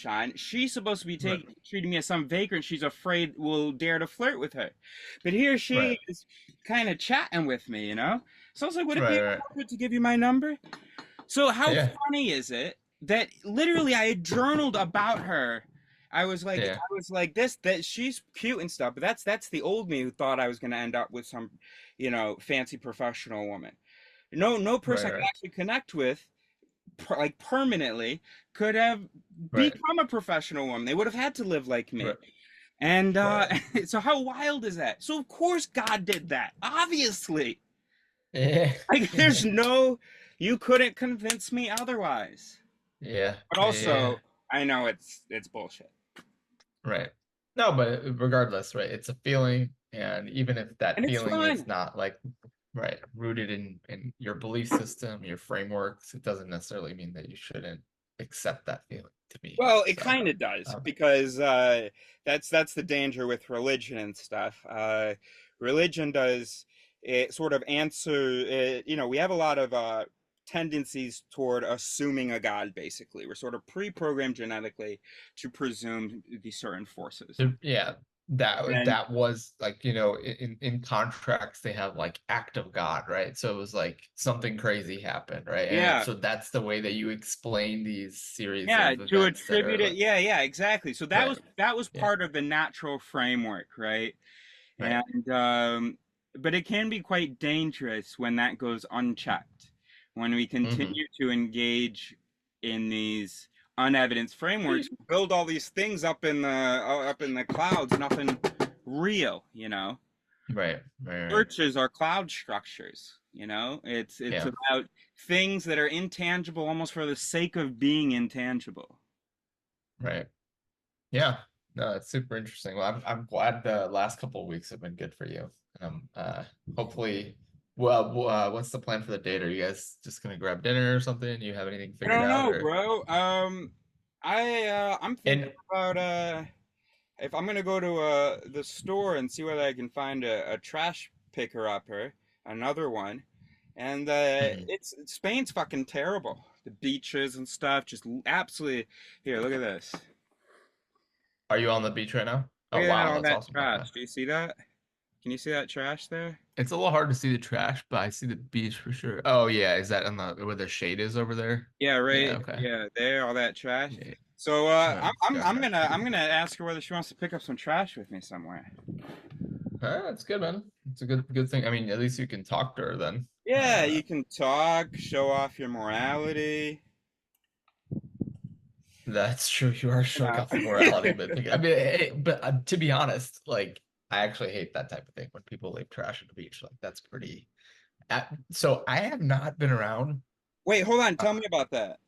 shine. She's supposed to be Right. treating me as some vagrant she's afraid will dare to flirt with her. But here Right. she is kind of chatting with me, you know? So I was like, would it be Right. Right. appropriate to give you my number? So how Yeah. funny is it that literally I had journaled about her. Yeah. I was like this that she's cute and stuff, but that's the old me who thought I was gonna end up with some, fancy professional woman. No person Right. I could Right. actually connect with like permanently could have Right. become a professional woman. They would have had to live like me. Right. And Right. so how wild is that? So of course God did that. Obviously. Yeah. Like there's no you couldn't convince me otherwise. Yeah. But Yeah. also I know it's bullshit. Right. No, but regardless, right? It's a feeling, and even if that And it's feeling is fun. not like right rooted in your belief system, your frameworks, it doesn't necessarily mean that you shouldn't accept that feeling. To me, Well, it so kind of does um, because that's the danger with religion and stuff. Religion does it sort of answer. We have a lot of tendencies toward assuming a god. Basically, we're sort of pre-programmed genetically to presume these certain forces. yeah, that And that was like in contracts they have like act of God, right? So it was like something crazy happened, right? And yeah, so that's the way that you explain these series yeah, of to events that attribute are it. like Yeah, exactly. So right, that was yeah, part of the natural framework, right? right. And but it can be quite dangerous when that goes unchecked. When we Hmm. continue to engage in these unevidenced frameworks, we build all these things up in the clouds, nothing real, you know. Right, right, right. Churches are cloud structures, you know. It's Yeah, about things that are intangible almost for the sake of being intangible. right. Yeah. No, it's super interesting. Well, I'm glad the last couple of weeks have been good for you. Hopefully, what's the plan for the date? Are you guys just gonna grab dinner or something? You have anything I figured don't out know, or bro. I'm thinking and about if I'm gonna go to the store and see whether I can find a trash picker upper, another one, and Mhm. it's Spain's fucking terrible. The beaches and stuff, just absolutely. Here, look at this. Are you on the beach right now? Look Oh at wow, all that's that awesome. Okay. trash. Do you see that? Can you see that trash there? It's a little hard to see the trash, but I see the beach for sure. Oh yeah, is that on the where the shade is over there? Yeah, Yeah, right. okay. Yeah, there, all that trash. Yeah, So nice. Gotcha. I'm gonna ask her whether she wants to pick up some trash with me somewhere. That's good, man. It's a good thing. I mean, at least you can talk to her then. Yeah, Uh, you can talk, show off your morality. That's true. You are You showing know. off your morality, but I mean, but to be honest, like I actually hate that type of thing when people leave trash at the beach. Like that's pretty. So I have not been around. Wait, hold on. Uh, Tell me about that.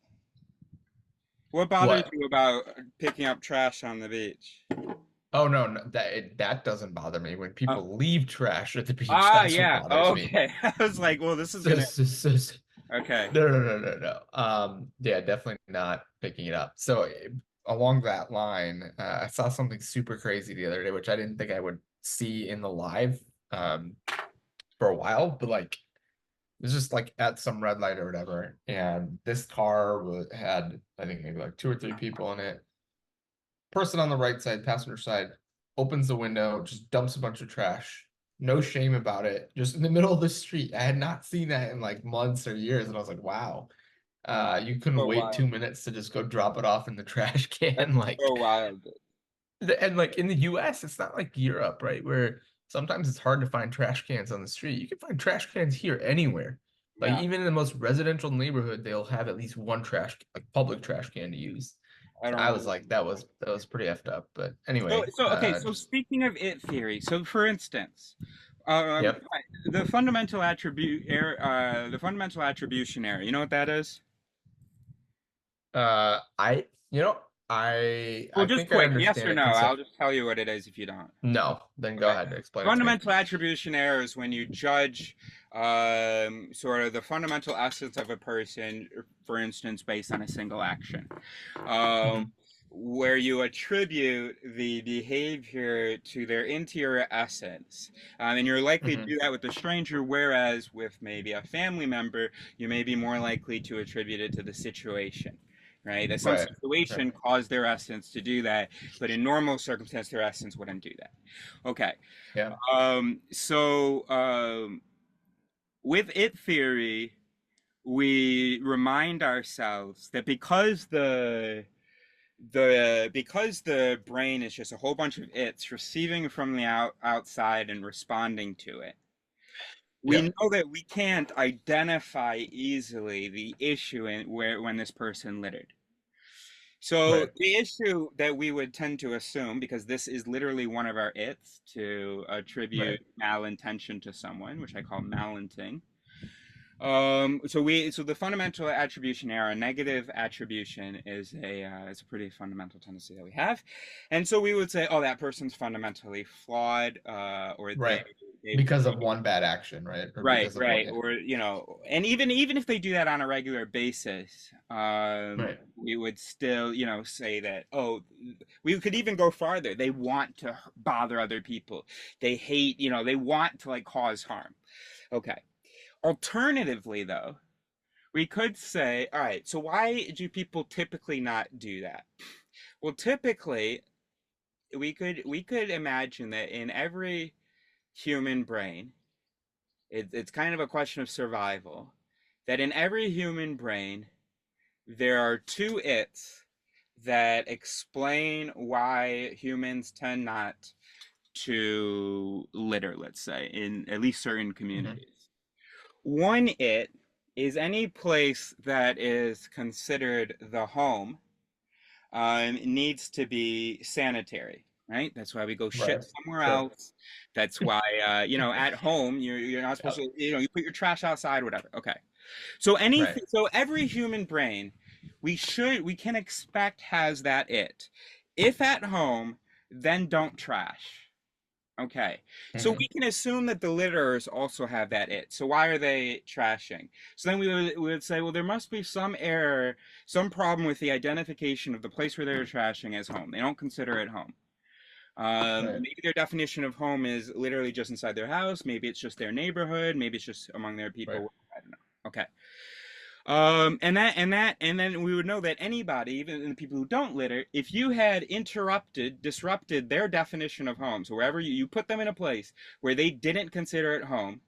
What bothers what? you about picking up trash on the beach? Oh no, no that doesn't bother me. When Oh, people leave trash at the beach, that's what yeah. bothers me. Okay. I was like, well, this is gonna. This is Okay. no, no, no, no, no. Yeah, definitely not picking it up. So along that line, I saw something super crazy the other day, which I didn't think I would see in the live um, for a while, but like it was just like at some red light or whatever, and this car had I think maybe like two or three people in it. Person on the right side, passenger side, opens the window, just dumps a bunch of trash. No shame about it, just in the middle of the street. I had not seen that in like months or years, and I was like, wow. You couldn't So wait wild. 2 minutes to just go drop it off in the trash can. That's so Like, wild. and like in the US, it's not like Europe, right? Where sometimes it's hard to find trash cans on the street. You can find trash cans here anywhere. Like Yeah. even in the most residential neighborhood, they'll have at least one trash, like public trash can to use. I So don't I know. was like, that was pretty effed up. But So, anyway, okay. So just speaking of it theory, so for instance, um, yep. the fundamental attribution error. You know what that is? I Well, I just think I quick, yes understand or it no. I'll concept. just tell you what it is if you don't. No, then go Okay. ahead and explain it to me. Fundamental attribution error is when you judge sort of the fundamental essence of a person, for instance, based on a single action, um, Hmm. where you attribute the behavior to their interior essence. And you're likely to Hmm. do that with a stranger, whereas with maybe a family member, you may be more likely to attribute it to the situation. right? That some Right. Right. situation caused their essence to do that, but in normal circumstance, their essence wouldn't do that. Okay. Yeah. With it theory, we remind ourselves that because the brain is just a whole bunch of its receiving from the outside and responding to it, we Yeah. know that we can't identify easily the issue when this person littered. So Right. the issue that we would tend to assume, because this is literally one of our its, to Right. attribute malintention to someone, which I call malinting. So the fundamental attribution error, a negative attribution, is a pretty fundamental tendency that we have, and so we would say, oh, that person's fundamentally flawed, or Right. they've Because of one bad action, right? Or right, because of one, right, yeah. or and even if they do that on a regular basis, Right. we would still say that, oh, we could even go farther. They want to bother other people. They hate, they want to like cause harm. Okay. Alternatively, though, we could say, all right, so why do people typically not do that? Well, typically, we could imagine that in every human brain, it's kind of a question of survival. That in every human brain, there are two its that explain why humans tend not to litter, let's say, in at least certain Hmm. communities. One it is any place that is considered the home needs to be sanitary, right? That's why we go shit Right. somewhere Sure. else. That's why at home you're not supposed Yep. to, you put your trash outside, whatever. Okay. Right. So every human brain, we can expect has that it. If at home, then don't trash. Okay. So Hmm. we can assume that the litterers also have that it. So why are they trashing? So then we would say, well, there must be some error, some problem with the identification of the place where they're trashing as home. They don't consider it home. Right. Maybe their definition of home is literally just inside their house. Maybe it's just their neighborhood. Maybe it's just among their Right. people. I don't know. Okay. And then we would know that anybody, even the people who don't litter, if you had disrupted their definition of home, so wherever you put them in a place where they didn't consider it home,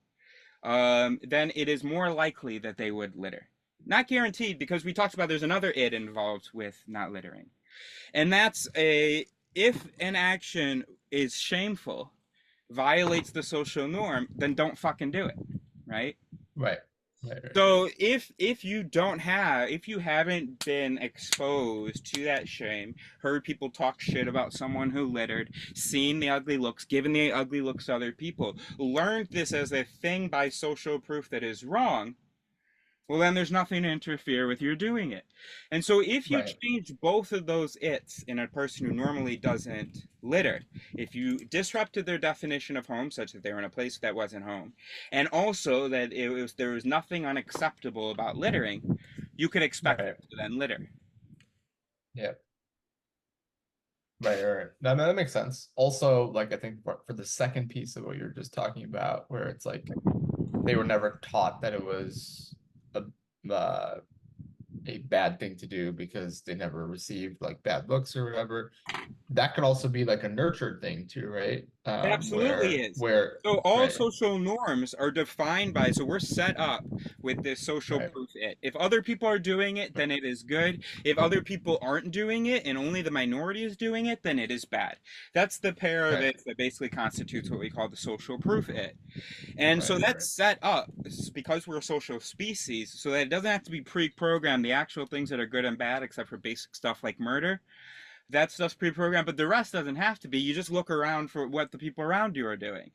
then it is more likely that they would litter. Not guaranteed, because we talked about there's another it involved with not littering, and that's a if an action is shameful, violates the social norm, then don't fucking do it, right? Right. Right. Right. So if you haven't been exposed to that shame, heard people talk shit about someone who littered, seen the ugly looks, given the ugly looks to other people, learned this as a thing by social proof that is wrong, well, then there's nothing to interfere with your doing it. And so if you Right. change both of those its in a person who normally doesn't litter, if you disrupted their definition of home such that they were in a place that wasn't home, and also that there was nothing unacceptable about littering, you could expect Right. them to then litter. Yeah. Right. Right. That makes sense. Also, like I think for the second piece of what you're just talking about, where it's like they were never taught that it was a uh, a bad thing to do because they never received like bad looks or whatever. That could also be like a nurtured thing too, right? It absolutely is. So all Right. social norms are defined by, so we're set up with this social Right. proof it. If other people are doing it, then it is good. If other people aren't doing it and only the minority is doing it, then it is bad. That's the pair of Right. it that basically constitutes what we call the social proof it. And so Right. that's Right. set up because we're a social species, so that it doesn't have to be pre-programmed, the actual things that are good and bad, except for basic stuff like murder. That stuff's pre-programmed, but the rest doesn't have to be. You just look around for what the people around you are doing.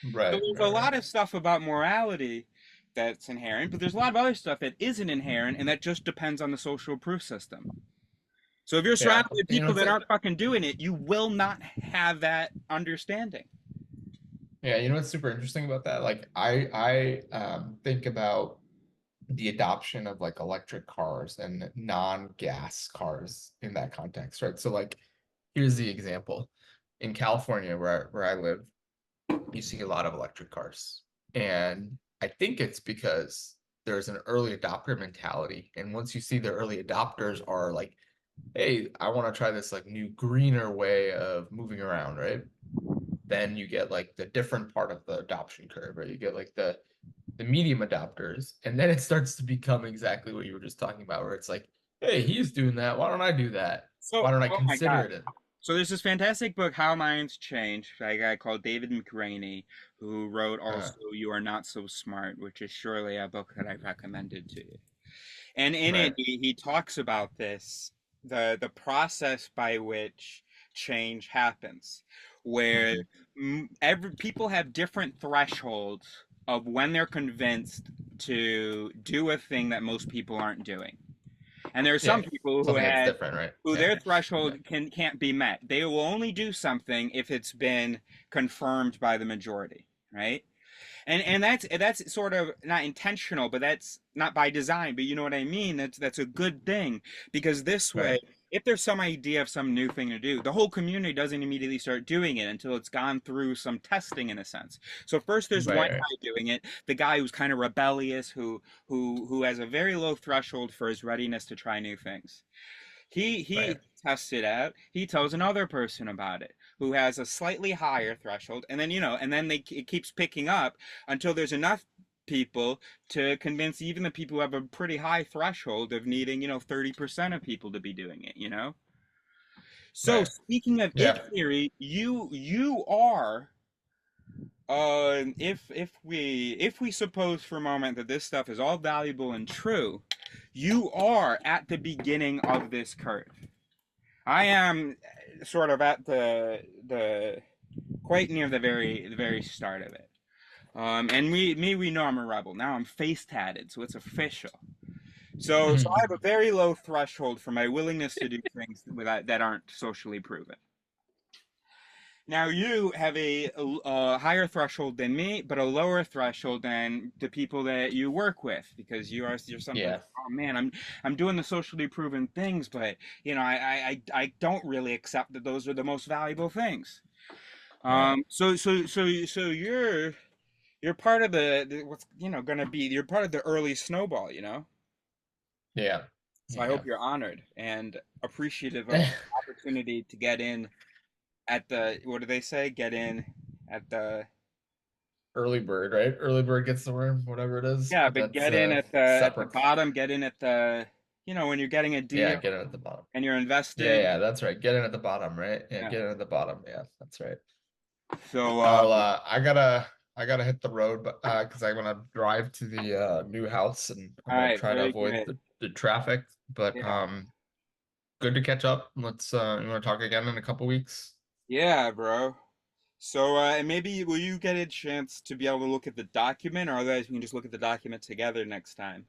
So Right. there's a Right. lot Right. of stuff about morality that's inherent, but there's a lot of other stuff that isn't inherent, and that just depends on the social proof system. So if you're Yeah. surrounded with people It's that like, aren't fucking doing it, you will not have that understanding. yeah, what's super interesting about that? Like I think about the adoption of like electric cars and non-gas cars in that context, right? So like here's the example. In California where I live, you see a lot of electric cars. And I think it's because there's an early adopter mentality. And once you see the early adopters are like, hey, I want to try this like new greener way of moving around, right? Then you get like the different part of the adoption curve, right? You get like the medium adopters, and then it starts to become exactly what you were just talking about, where it's like, hey, he's doing that. Why don't I do that? So, Why don't I oh my God. consider it? So there's this fantastic book, How Minds Change, by a guy called David McRaney, who wrote Uh, also You Are Not So Smart, which is surely a book that I recommended to you. And in it, right. he talks about this, the process by which change happens, where Hmm. every people have different thresholds of when they're convinced to do a thing that most people aren't doing. And there are some Yeah, people something that's different, right? who Yeah. their threshold can't be met. They will only do something if it's been confirmed by the majority, right? And that's sort of not intentional, but that's not by design, but you know what I mean. That's a good thing, because this way, Right. if there's some idea of some new thing to do, the whole community doesn't immediately start doing it until it's gone through some testing, in a sense. So first there's one Right. guy doing it, the guy who's kind of rebellious, who has a very low threshold for his readiness to try new things. He Right. tests it out. He tells another person about it who has a slightly higher threshold, and then and then it keeps picking up until there's enough people to convince even the people who have a pretty high threshold of needing 30% of people to be doing it. So Right. speaking of it Yeah. theory, you are if we suppose for a moment that this stuff is all valuable and true, you are at the beginning of this curve. I am sort of at the quite near the very start of it. And we know I'm a rebel. Now I'm face tatted, so it's official. So I have a very low threshold for my willingness to do things that aren't socially proven. Now you have a higher threshold than me, but a lower threshold than the people that you work with, because you're sometimes, Yeah. oh man, I'm doing the socially proven things, but I don't really accept that those are the most valuable things. Right. So you're part of the what's gonna be, you're part of the early snowball. Yeah. So I hope Yeah. you're honored and appreciative of the opportunity to get in at the, what do they say? Get in at the, Early bird, right? Early bird gets the worm, whatever it is, yeah, but but that's get in at the separate. bottom, get in at the, when you're getting a Yeah, deal get it at the bottom. and you're Yeah, investing. yeah, that's right. Get in at the bottom, right? Yeah, Yeah. get in at the bottom. Yeah, that's right. So I gotta hit the road, but because I want to drive to the new house, and I'm all gonna right, try to very avoid good. the traffic. But Yeah. good to catch up. Let's you want to talk again in a couple weeks? Yeah, bro. So and maybe will you get a chance to be able to look at the document, or otherwise we can just look at the document together next time.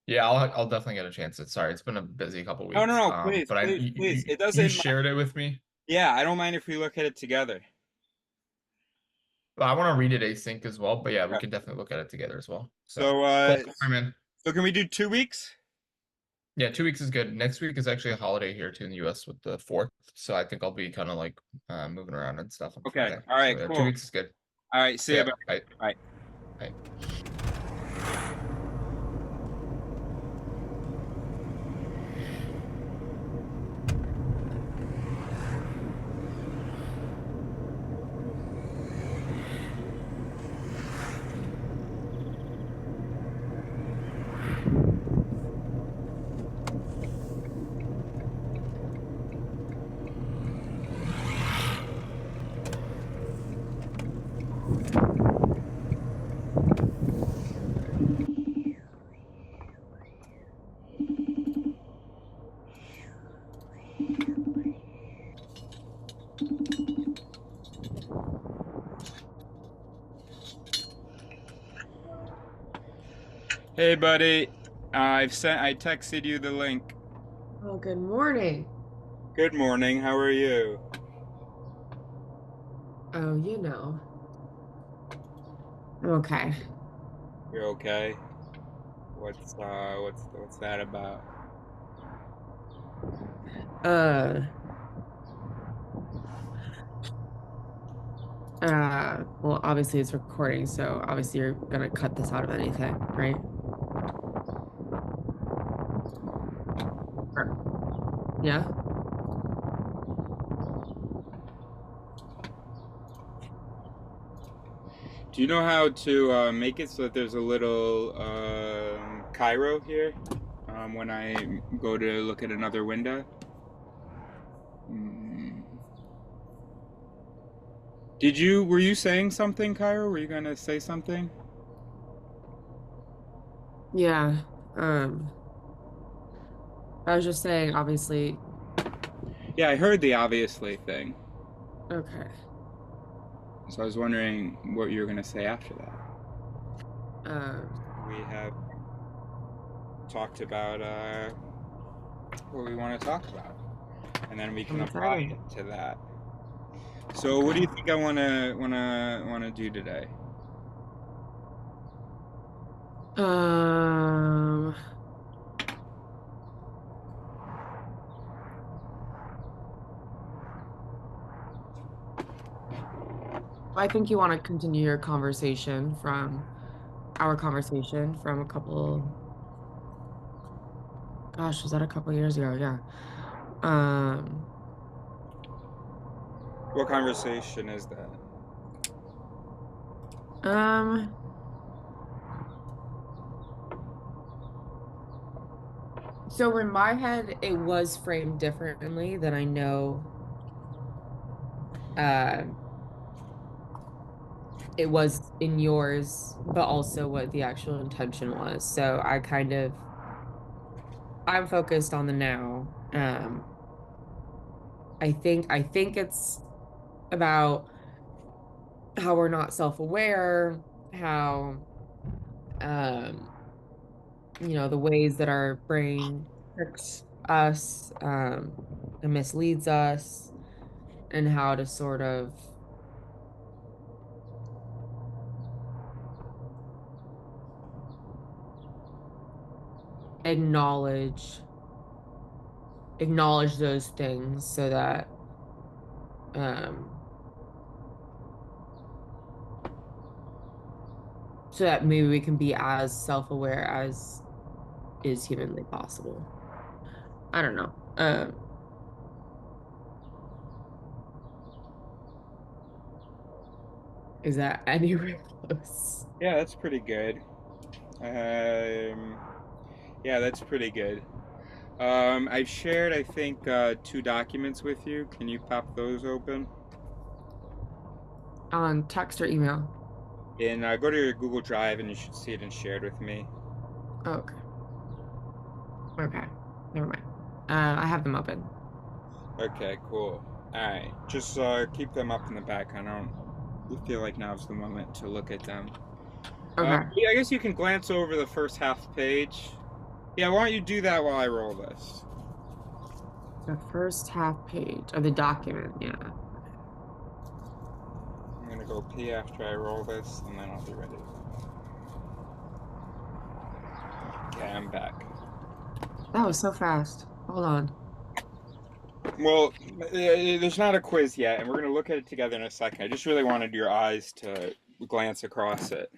Yeah, I'll definitely get a chance. Sorry, it's been a busy couple No, no, weeks. no, please, But I please, you, please. you It you doesn't. shared it with me. Yeah, I don't mind if we look at it together. Well, I want to read it async as well, but yeah, we Yeah. can definitely look at it together as well. So So cool. All right, man. so can we do 2 weeks? Yeah, 2 weeks is good. Next week is actually a holiday here too in the US with the 4th. So I think I'll be kind of like moving around and stuff on Okay. Friday. All So right. yeah, two Cool. weeks is good. All right. See See you. ya. Bye. Bye. Bye. Bye. Hey, buddy. I texted you the link. Oh, good morning. Good morning. How are you? Oh, I'm okay. You're okay. What's that about? Uh, well, obviously it's recording, so obviously you're gonna cut this out of anything, right? Yeah. Do you know how to make it so that there's a little Cairo here when I go to look at another window? Mm. Were you saying something, Cairo? Were you gonna say something? Yeah. I was just saying, obviously. Yeah, I heard the obviously thing. Okay. So I was wondering what you were gonna say after that. Um, We have talked about what we want to talk about, and then we I'm can apply excited. it to that. So, what do you think I wanna do today? Um, I think you want to continue your conversation from our conversation from a couple, gosh, was that a couple years ago? Yeah. Um, What conversation is that? um, so in my head, it was framed differently than I know. Um, it was in yours, but also what the actual intention was. So I'm focused on the now. I think it's about how we're not self-aware, how um, the ways that our brain tricks us, and misleads us, and how to sort of acknowledge acknowledge those things um so that maybe we can be as self-aware as is humanly possible. I don't know. Is that anywhere close? Yeah, that's pretty good. Um, yeah, that's pretty good. I've shared, I think, two documents with you. Can you pop those open? On text or email? And go to your Google Drive, and you should see it and shared with me. Oh, okay. Okay. Never mind. I have them open. Okay, cool. All right, just keep them up in the background. I don't feel like now's the moment to look at them. Okay. Yeah, I guess you can glance over the first half page. Yeah, why don't you do that while I roll this? The first half page of the document. Yeah. I'm gonna go pee after I roll this, and then I'll be ready. Okay, I'm back. That was so fast. Hold on. Well, there's not a quiz yet, and we're gonna look at it together in a second. I just really wanted your eyes to glance across it,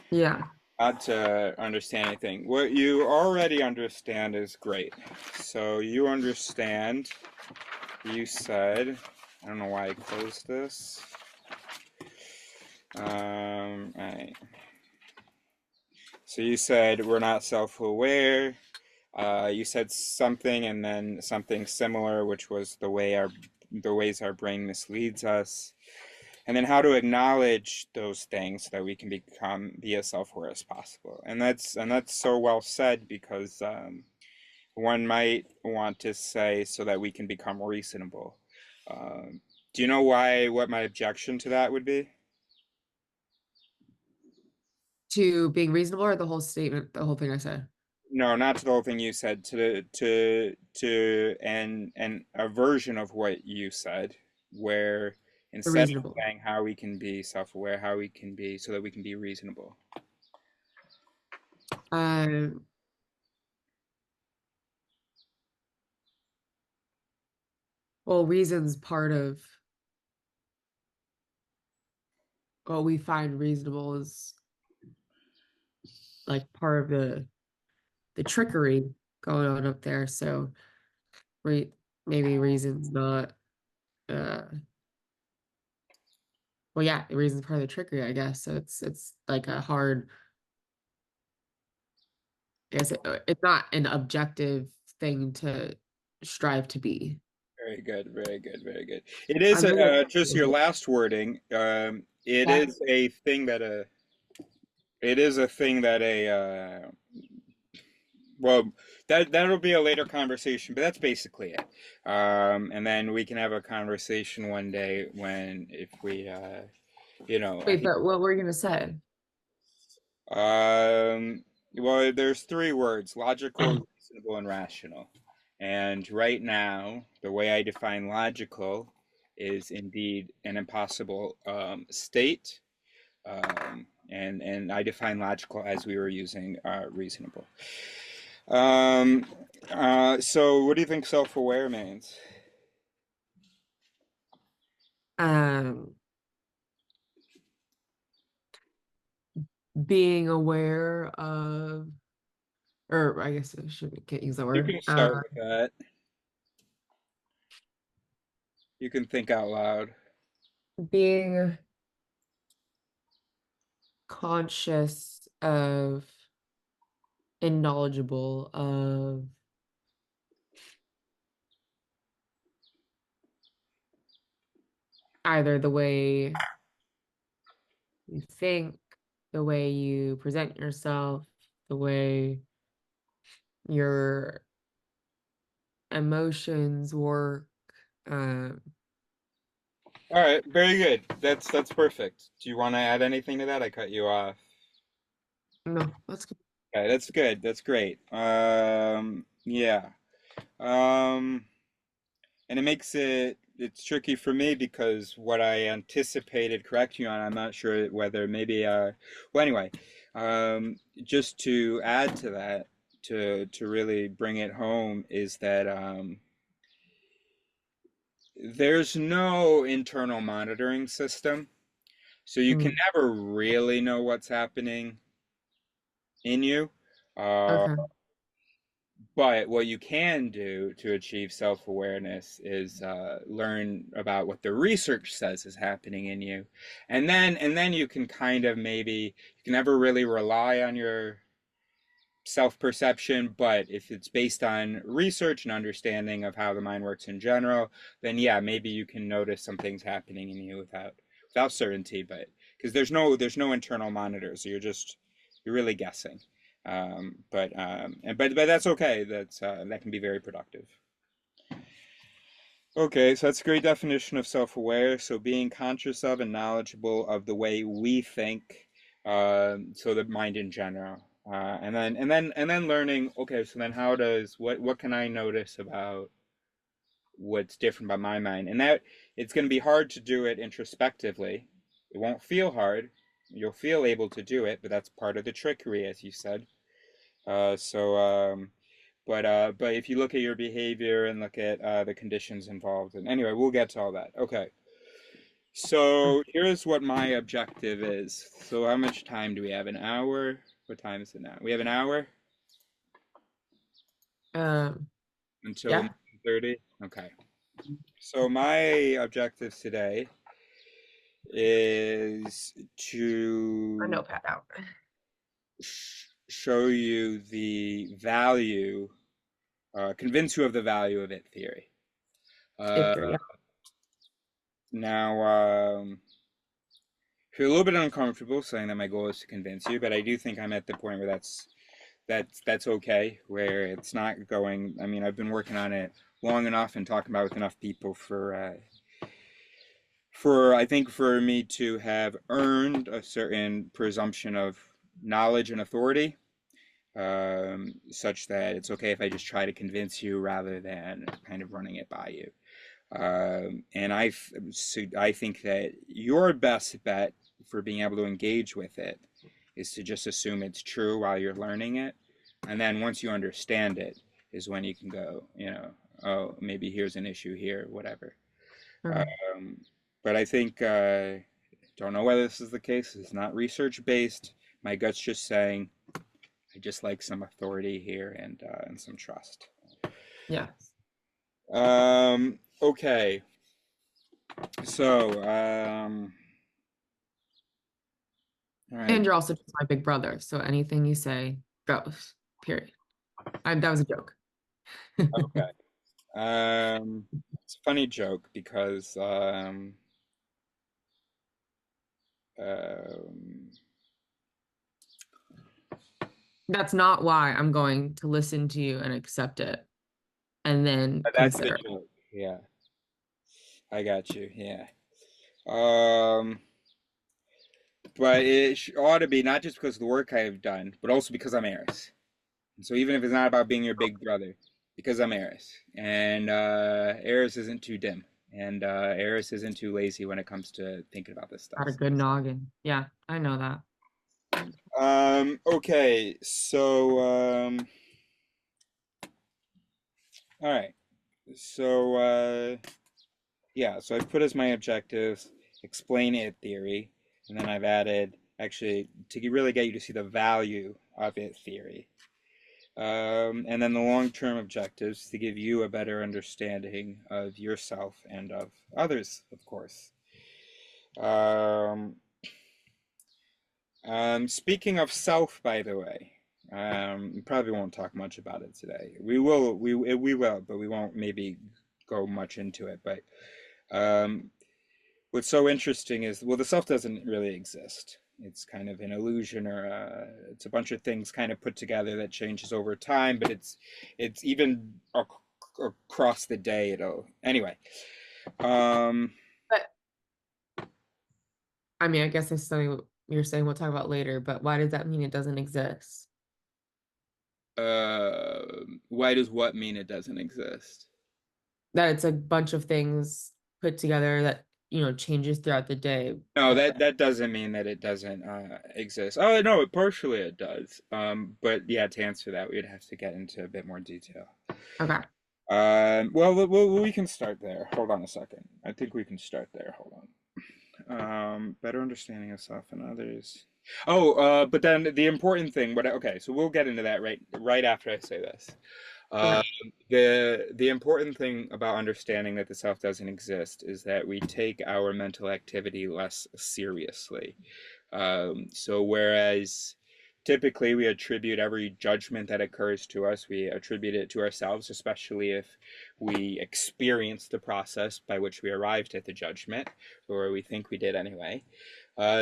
Yeah. not to understand anything. What you already understand is great. So you understand. You said, I don't know why I closed this. Right. So you said we're not self-aware. You said something and then something similar, which was the ways our brain misleads us, and then how to acknowledge those things so that we can be as self-aware as possible. And that's so well said because one might want to say so that we can become reasonable. Do you know what my objection to that would be? To being reasonable or the whole statement, the whole thing I said? No, not to the whole thing you said, and a version of what you said, where The instead of reasonable. saying how we can be self-aware, how we can be so that we can be reasonable. Um, well, reason's part of what we find reasonable is like part of the trickery going on up there. So Re maybe reason's not uh well, yeah, reason's part of the trickery, I guess. So it's like a hard, I guess it's not an objective thing to strive to be. Very good, very good, very good. It is I'm really just your last wording. It yeah. is a thing that it is a thing that well, that'll be a later conversation, but that's basically it. And then we can have a conversation one day when if we I Wait, think but what were you gonna say? um well, there's three words: logical, reasonable, and rational. And right now, the way I define logical is indeed an impossible state. And I define logical as we were using reasonable. Um, so what do you think self-aware means? Um, being aware of, or I guess I shouldn't can't use that You word. can start with that. You can think out loud. Being conscious of and knowledgeable of either the way you think, the way you present yourself, the way your emotions work. Um, All right, very good. That's perfect. Do you want to add anything to that? I cut you off. no, that's good. Okay, that's good. That's great. Yeah. Um, and it makes it's tricky for me because what I anticipated correcting you on, I'm not sure whether maybe well anyway, just to add to that, to really bring it home is that there's no internal monitoring system, so you can Mm, never really know what's happening in you. Uh, okay. But what you can do to achieve self-awareness is learn about what the research says is happening in you, and then you can kind of maybe you can never really rely on your self-perception, but if it's based on research and understanding of how the mind works in general, then yeah, maybe you can notice some things happening in you without certainty, but because there's no internal monitor, so you're really guessing. But that's okay. That can be very productive. Okay, so that's a great definition of self-aware. So being conscious of and knowledgeable of the way we think, so the mind in general, and then learning. Okay, so then what can I notice about what's different about my mind? And that it's going to be hard to do it introspectively. It won't feel hard. You'll feel able to do it, but that's part of the trickery, as you said. So, but if you look at your behavior and look at the conditions involved, and anyway, we'll get to all that. Okay. So here's what my objective is. So how much time do we have? An hour? What time is it now? We have an hour Um, until yeah, 9:30. Okay. So my objective today is a to notepad out. show you the value, convince you of the value of it theory. Uh, If you're, yeah. Now, I feel a little bit uncomfortable saying that my goal is to convince you, but I do think I'm at the point where that's okay, where it's not going. I mean, I've been working on it long enough and talking about it with enough people for I think for me to have earned a certain presumption of knowledge and authority, such that it's okay if I just try to convince you rather than kind of running it by you. And I think that your best bet for being able to engage with it is to just assume it's true while you're learning it, and then once you understand it, is when you can go, oh, maybe here's an issue here, whatever. Okay. Um, but I think don't know whether this is the case. It's not research based. My gut's just saying I just like some authority here and some trust. Yeah. Okay. So, all right. And you're also just my big brother, so anything you say goes. Period. That was a joke. Okay. It's a funny joke because um, That's not why I'm going to listen to you and accept it and then that's the consider it. joke. Yeah, I got you. Yeah. Um, but it ought to be not just because of the work I have done, but also because I'm Eris. And so even if it's not about being your big brother, because I'm Eris, and Eris isn't too dim, and Eris isn't too lazy when it comes to thinking about this stuff. Got a good noggin. Yeah, I know that. Okay, so all right. So yeah, so I've put as my objectives explain it theory, and then I've added actually to really get you to see the value of it theory. And then the long-term objectives to give you a better understanding of yourself and of others, of course. Um, Speaking of self, by the way, we probably won't talk much about it today. We will, but we won't maybe go much into it. But um, what's so interesting is, well, the self doesn't really exist. It's kind of an illusion, or it's a bunch of things kind of put together that changes over time. But it's even across the day. It'll anyway. Um, But I mean, I guess it's something you're saying we'll talk about later, but why does that mean it doesn't exist? why does what mean it doesn't exist? That it's a bunch of things put together that, changes throughout the day. No, But that doesn't mean that it doesn't exist. Oh no, partially it does. But yeah, to answer that, we'd have to get into a bit more detail. okay. Well, we can start there. Hold on a second. I think we can start there. Hold on. Better understanding of self and others. Oh, but then the important thing. But okay, so we'll get into that right after I say this. Uh, Okay. the important thing about understanding that the self doesn't exist is that we take our mental activity less seriously. So whereas typically we attribute every judgment that occurs to us, we attribute it to ourselves, especially if we experience the process by which we arrived at the judgment, or we think we did anyway.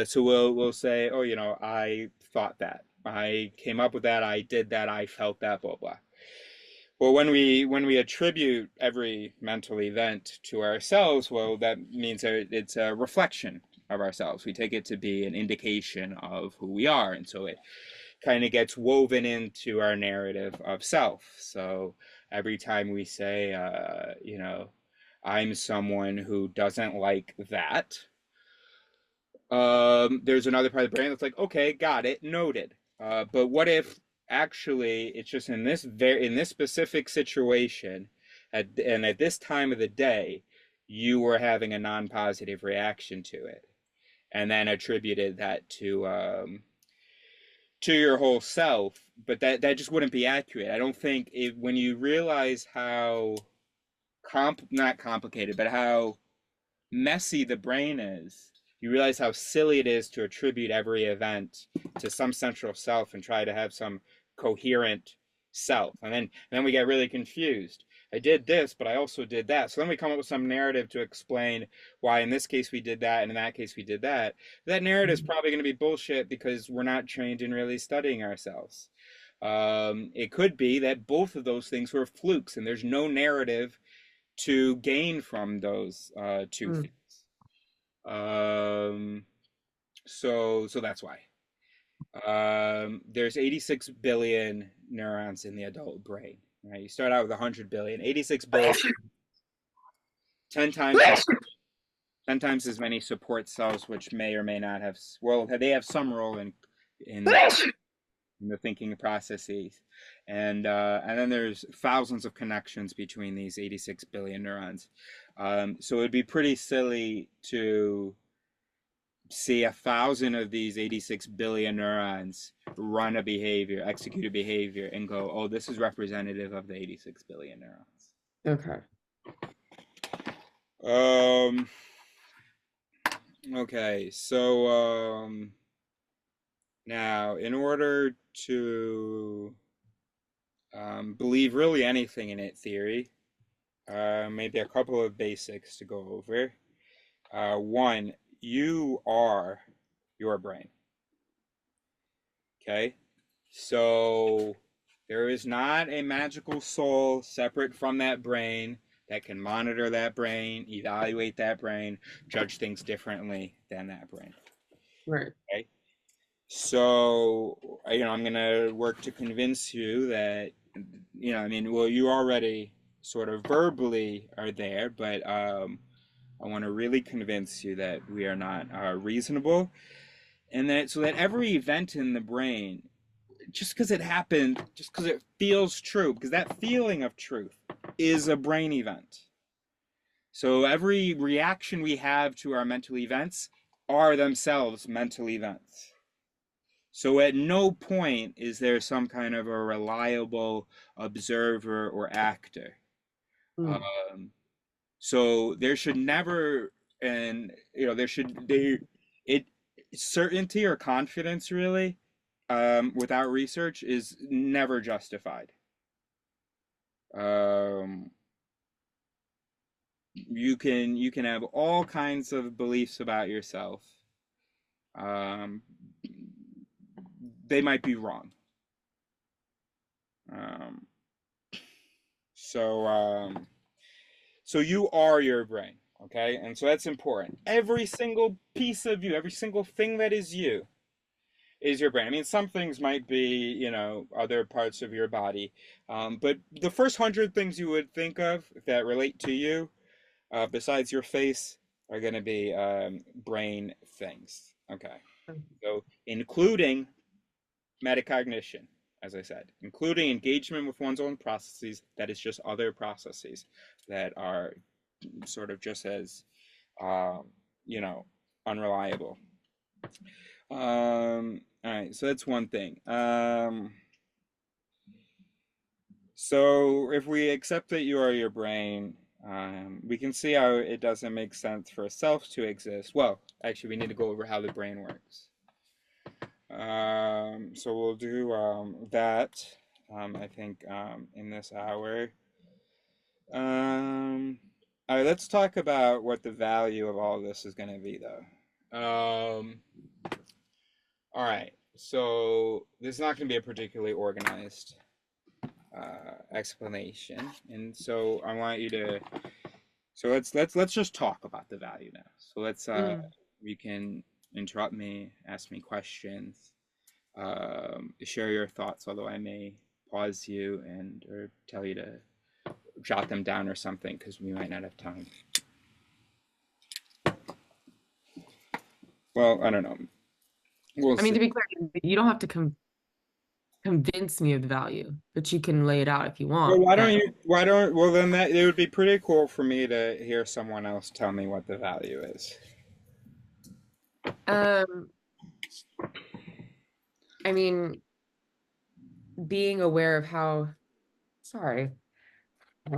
So we'll say, oh, I thought that, I came up with that, I did that, I felt that, blah blah. Well, when we attribute every mental event to ourselves, well, that means that it's a reflection of ourselves. We take it to be an indication of who we are, and so it kind of gets woven into our narrative of self. So every time we say, I'm someone who doesn't like that, there's another part of the brain that's like, okay, got it, noted. But what if actually it's just in this specific situation, and at this time of the day, you were having a non-positive reaction to it, and then attributed that to your whole self, but that just wouldn't be accurate. I don't think when you realize how not complicated, but how messy the brain is, you realize how silly it is to attribute every event to some central self and try to have some coherent self. And then we get really confused. I did this, but I also did that. So then we come up with some narrative to explain why in this case we did that and in that case we did that. That narrative is probably going to be bullshit because we're not trained in really studying ourselves. It could be that both of those things were flukes and there's no narrative to gain from those two Mm. things. Um, so that's why. There's 86 billion neurons in the adult brain. Right? You start out with 100 billion, 86 billion, 10 times 10 times as many support cells, which may or may not have. Well, they have some role in the thinking processes, and then there's thousands of connections between these 86 billion neurons. So it'd be pretty silly to see 1,000 of these 86 billion neurons run a behavior, execute a behavior, and go, oh, this is representative of the 86 billion neurons. Okay. Um, okay, so now in order to believe really anything in it theory, maybe a couple of basics to go over. One, you are your brain. Okay, so there is not a magical soul separate from that brain that can monitor that brain, evaluate that brain, judge things differently than that brain. Right. Okay, so I'm gonna work to convince you that I mean, well, you already sort of verbally are there, but I want to really convince you that we are not reasonable, and that so that every event in the brain, just because it happened, just because it feels true, because that feeling of truth is a brain event. So every reaction we have to our mental events are themselves mental events. So at no point is there some kind of a reliable observer or actor. Mm. So there should never, and it certainty or confidence really, without research is never justified. Um, you can have all kinds of beliefs about yourself. Um, they might be wrong. Um, so so you are your brain, okay? And so that's important. Every single piece of you, every single thing that is you is your brain. I mean, some things might be, other parts of your body, but the first 100 things you would think of that relate to you, besides your face, are going to be brain things. Okay, so including metacognition, as I said, including engagement with one's own processes, that is just other processes that are sort of just as, um, you know, unreliable. All right, so that's one thing. So if we accept that you are your brain, we can see how it doesn't make sense for a self to exist. Well, actually, we need to go over how the brain works. So we'll do that, I think, in this hour. Um, all right, let's talk about what the value of all this is going to be, though. All right, so this is not going to be a particularly organized explanation, and so I want you to. So let's just talk about the value now. So let's Mm. you can interrupt me, ask me questions, share your thoughts. Although I may pause you and or tell you to jot them down or something because we might not have time. Well, I don't know. We'll I mean, see. to be clear, you don't have to convince me of the value, but you can lay it out if you Well, want. why don't That you? Why don't? Well, then that it would be pretty cool for me to hear someone else tell me what the value is. um, I mean, being aware of how. Sorry. My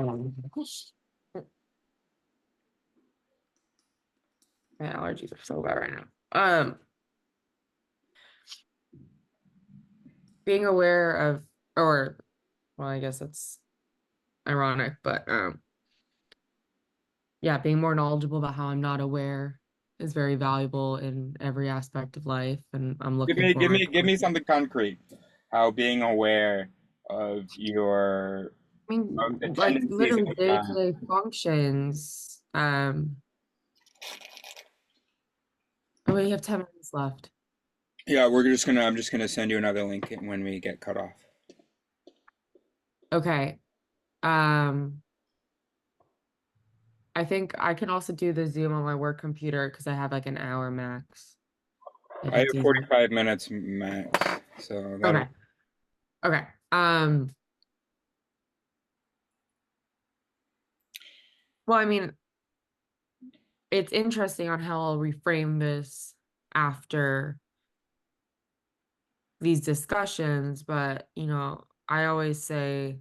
allergies are so bad right now. Being aware of, or well, I guess it's ironic, but yeah, being more knowledgeable about how I'm not aware is very valuable in every aspect of life, and I'm Give looking me, give forward me, give to. me something concrete. How being aware of your I of the mean, like tendencies literally that you have. day-to-day functions. Oh, we have 10 minutes left. Yeah, we're just gonna. I'm just gonna send you another link when we get cut off. Okay. Um, I think I can also do the Zoom on my work computer because I have like an hour max, if I have it's easy. 45 minutes max, so that'll. Okay. Okay. Well, I mean, it's interesting on how I'll reframe this after these discussions, but I always say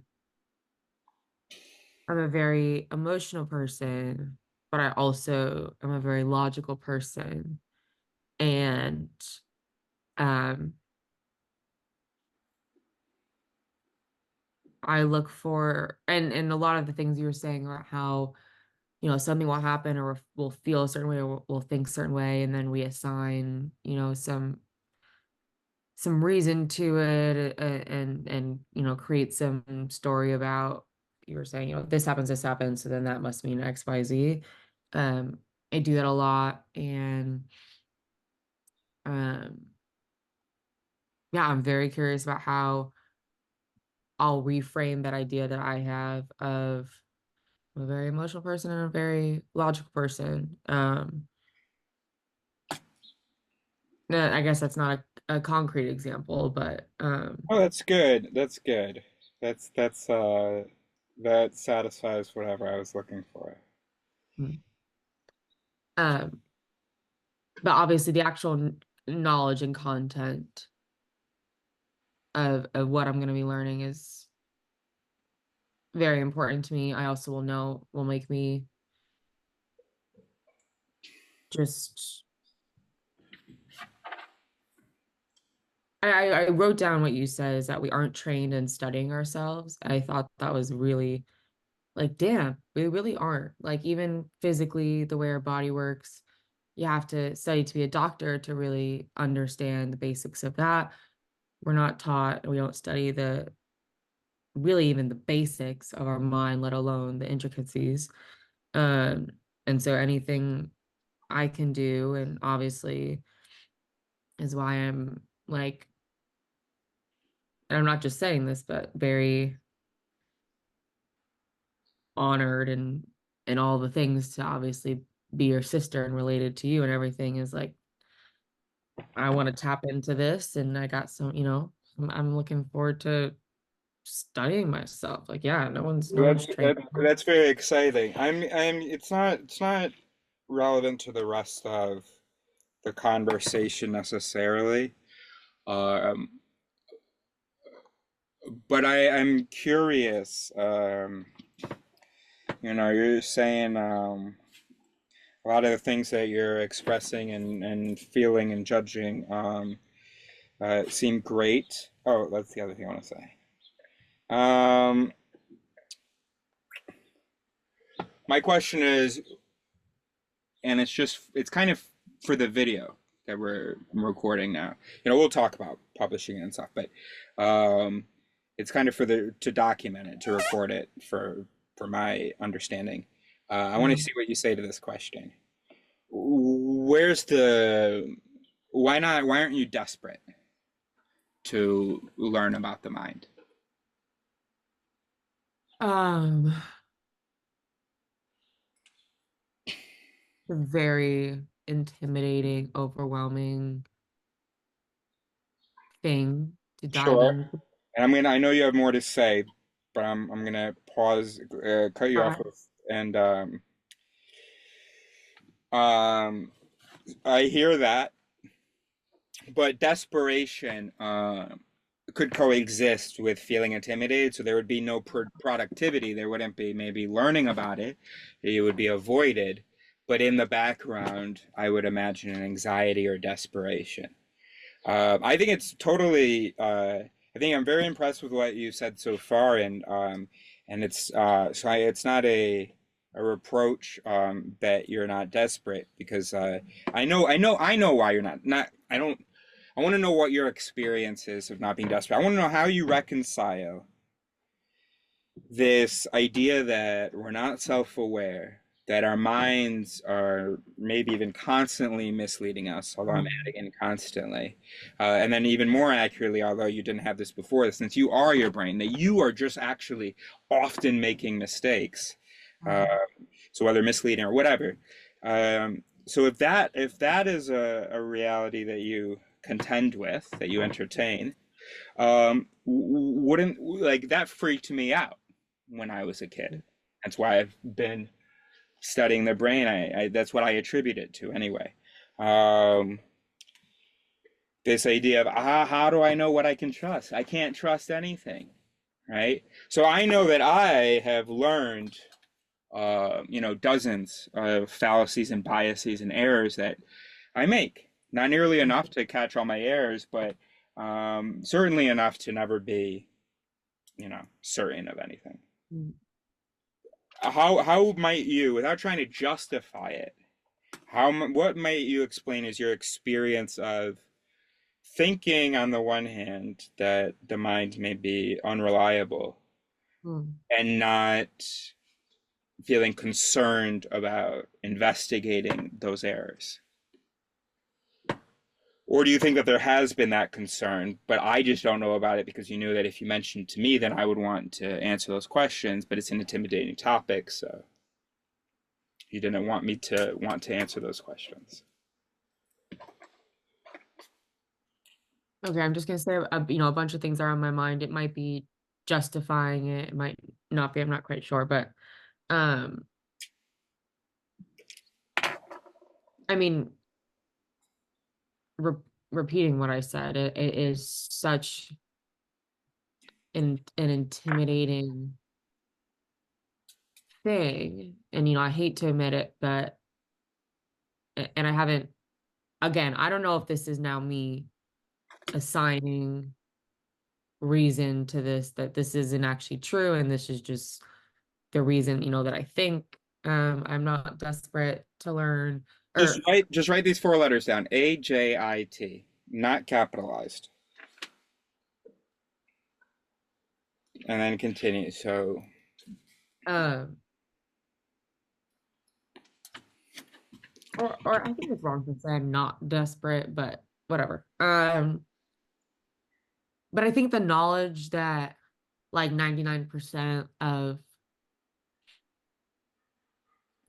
I'm a very emotional person, but I also am a very logical person. And um, I look for, and a lot of the things you were saying about how, something will happen or we'll feel a certain way or we'll think a certain way, and then we assign, some reason to it, and create some story about, you were saying, this happens, so then that must mean XYZ. um I do that a lot, and um yeah, I'm very curious about how I'll reframe that idea that I have of a very emotional person and a very logical person. I guess that's not a concrete example, but Oh, that's good. That's good. That's that satisfies whatever I was looking for. um but obviously the actual knowledge and content of what I'm going to be learning is very important to me. I also will make me just I wrote down what you said, is that we aren't trained in studying ourselves. I thought that was really, like, damn, we really aren't. Like, even physically, the way our body works, you have to study to be a doctor to really understand the basics of that. We're not taught, we don't study the really even the basics of our mind, let alone the intricacies. Um, and so anything I can do, and obviously is why I'm like, and I'm not just saying this, but very honored and all the things to obviously be your sister and related to you and everything, is like, I want to tap into this, and I got some, I'm looking forward to studying myself. Like, yeah, no one's trained. That's very exciting. It's not relevant to the rest of the conversation necessarily. Um, but I'm curious. You're saying a lot of the things that you're expressing and feeling and judging seem great. Oh, that's the other thing I want to say. Um, my question is, and it's kind of for the video that we're recording now. We'll talk about publishing and stuff, but it's kind of to document it, to record it for my understanding. I want to Mhm. see what you say to this question. Where's the why aren't you desperate to learn about the mind? Um, very intimidating, overwhelming thing to dive Sure. into. And I know you have more to say, but I'm gonna pause, cut you off with, and um, I hear that, but desperation could coexist with feeling intimidated. So there would be no productivity. There wouldn't be maybe learning about it. It would be avoided. But in the background, I would imagine an anxiety or desperation. I think it's totally. I think I'm very impressed with what you said so far, and it's not a reproach that you're not desperate, because I know why you're not. I don't. I want to know what your experience is of not being desperate. I want to know how you reconcile this idea that we're not self-aware, that our minds are maybe even constantly misleading us, although I'm Mhm. adding in constantly, and then even more accurately, although you didn't have this before, since you are your brain, that you are just actually often making mistakes, uh, so whether misleading or whatever. So if that is a reality that you contend with, that you entertain, wouldn't like that freaked me out when I was a kid. That's why I've been studying the brain. That's what I attribute it to anyway. Um, this idea of how do I know what I can trust? I can't trust anything, right? So I know that I have learned, dozens of fallacies and biases and errors that I make. Not nearly enough to catch all my errors, but certainly enough to never be, certain of anything. Mm. How might you, without trying to justify it, what might you explain as your experience of thinking on the one hand that the mind may be unreliable Mm. and not feeling concerned about investigating those errors? Or do you think that there has been that concern, but I just don't know about it because you knew that if you mentioned to me, then I would want to answer those questions, but it's an intimidating topic, so you didn't want me to answer those questions. Okay, I'm just gonna say, a bunch of things are on my mind. It might be justifying it. It might not be. I'm not quite sure, but um, I mean, re repeating what I said, it is such an intimidating thing, and I hate to admit it, but and I haven't. Again, I don't know if this is now me assigning reason to this, that this isn't actually true, and this is just the reason, that I think I'm not desperate to learn. Just Or write these four letters down. AJIT, not capitalized. And then continue. So um or I think it's wrong to say I'm not desperate, but whatever. But I think the knowledge that like 99% of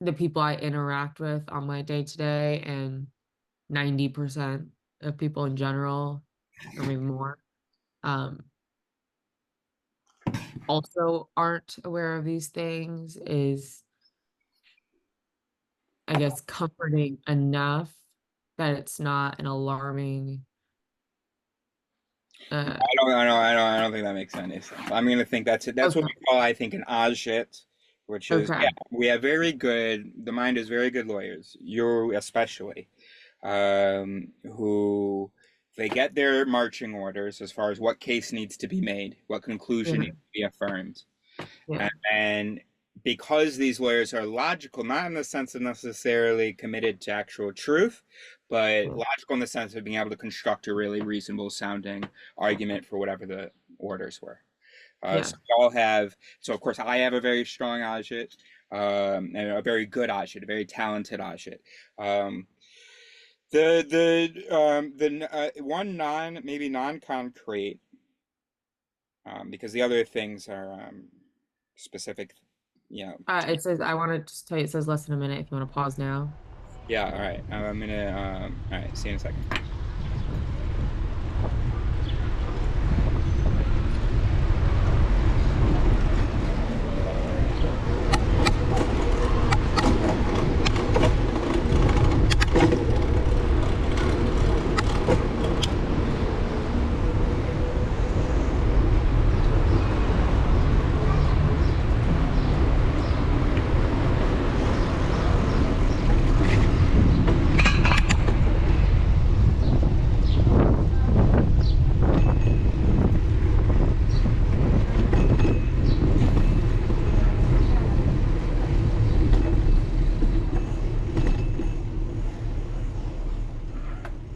the people I interact with on my day to day, and 90% of people in general, or maybe more, um, also aren't aware of these things, is, I guess, comforting enough that it's not an alarming. Uh, I don't think that makes any sense. I'm gonna think that's it. That's what okay, we call, I think, an ajit, which is, okay, yeah, we have very good, the mind is very good lawyers, you especially, who they get their marching orders as far as what case needs to be made, what conclusion yeah, needs to be affirmed. yeah, And because these lawyers are logical, not in the sense of necessarily committed to actual truth, but yeah, logical in the sense of being able to construct a really reasonable sounding argument for whatever the orders were. yeah. So we all have, so of course I have a very strong ajit, and a very good ajit, a very talented ajit. Um, one maybe non-concrete, because the other things are specific, you know. It says, I want to just tell you, it says less than a minute if you want to pause now. Yeah, all right. I'm gonna. All right. See you in a second.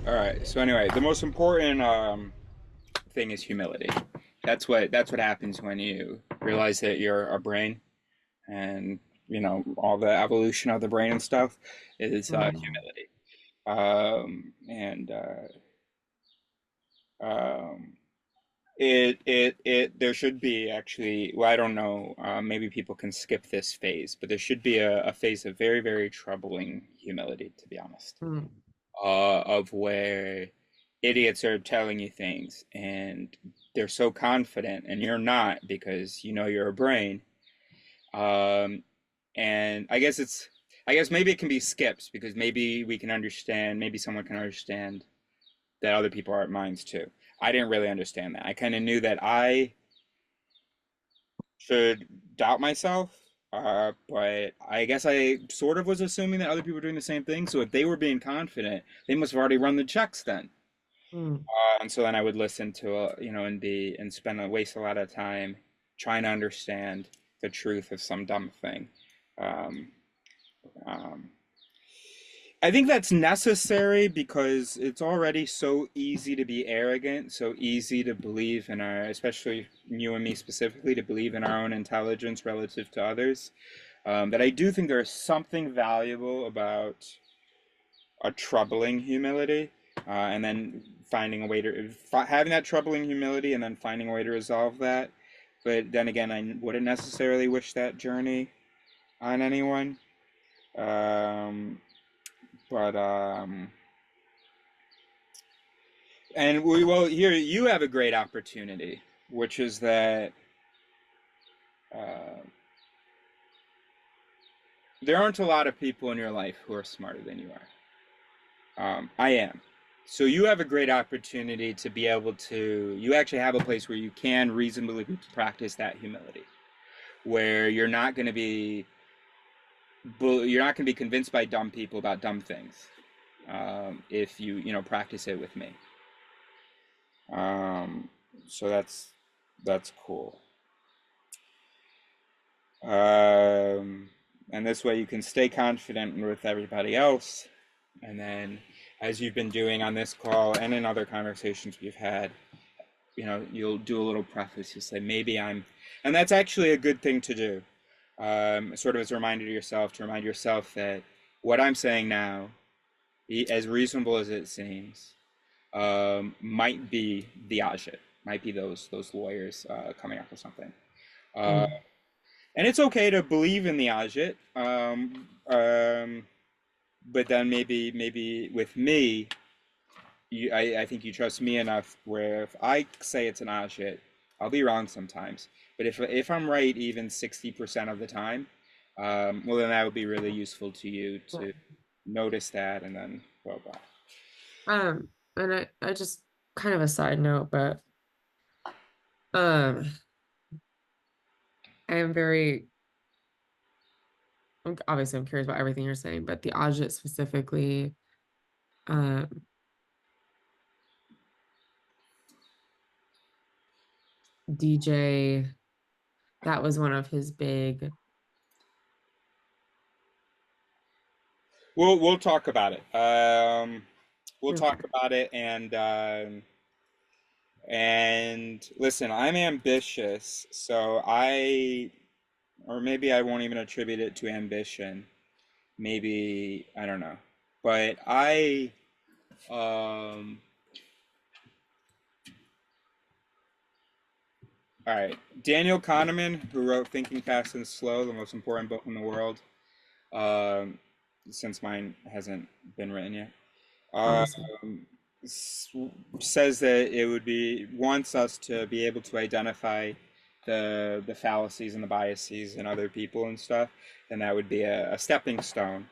All right. So anyway, the most important thing is humility. That's what happens when you realize that you're a brain, and all the evolution of the brain and stuff is Mhm. humility. And um, there should be actually, well, I don't know, maybe people can skip this phase, but there should be a phase of very, very troubling humility, to be honest, Mm. of where idiots are telling you things and they're so confident and you're not because you're a brain. Um, and I guess maybe it can be skipped because maybe we can understand, maybe someone can understand that other people are at minds too. I didn't really understand that. I kind of knew that should doubt myself. But I guess I sort of was assuming that other people were doing the same thing. So if they were being confident, they must have already run the checks then. Mm. And so then I would listen to, and spend waste a lot of time trying to understand the truth of some dumb thing. Um, um, I think that's necessary because it's already so easy to be arrogant, so easy to believe in especially you and me specifically, to believe in our own intelligence relative to others. That I do think there's something valuable about a troubling humility, and then finding a way to having that troubling humility and then finding a way to resolve that. But then again, I wouldn't necessarily wish that journey on anyone. Um, but and well, here you have a great opportunity, which is that uh, there aren't a lot of people in your life who are smarter than you are. I am. So you have a great opportunity to be able to, you actually have a place where you can reasonably practice that humility, where you're not going to be convinced by dumb people about dumb things, if practice it with me. Um, so that's cool. Um, and this way you can stay confident with everybody else. And then, as you've been doing on this call and in other conversations we've had, you'll do a little preface. You'll say, maybe and that's actually a good thing to do. Sort of as a reminder to remind yourself that what I'm saying now, as reasonable as it seems, might be the agit, might be those lawyers coming up with something. Uh, Mm. and it's okay to believe in the agit, but then maybe with me, I think you trust me enough where if I say it's an agit, I'll be wrong sometimes. But if I'm right even 60% of the time, well then that would be really useful to you Yeah. to notice that and then blah blah. And I just kind of a side note, but um, I am obviously I'm curious about everything you're saying, but the Ajit specifically, um, DJ, that was one of his big. We'll talk about it. We'll talk Okay. about it and listen, I'm ambitious, so or maybe I won't even attribute it to ambition. Maybe I don't know, but um, all right. Daniel Kahneman, who wrote Thinking Fast and Slow, the most important book in the world, um, since mine hasn't been written yet, Awesome. um, says that wants us to be able to identify the fallacies and the biases in other people and stuff, and that would be a stepping stone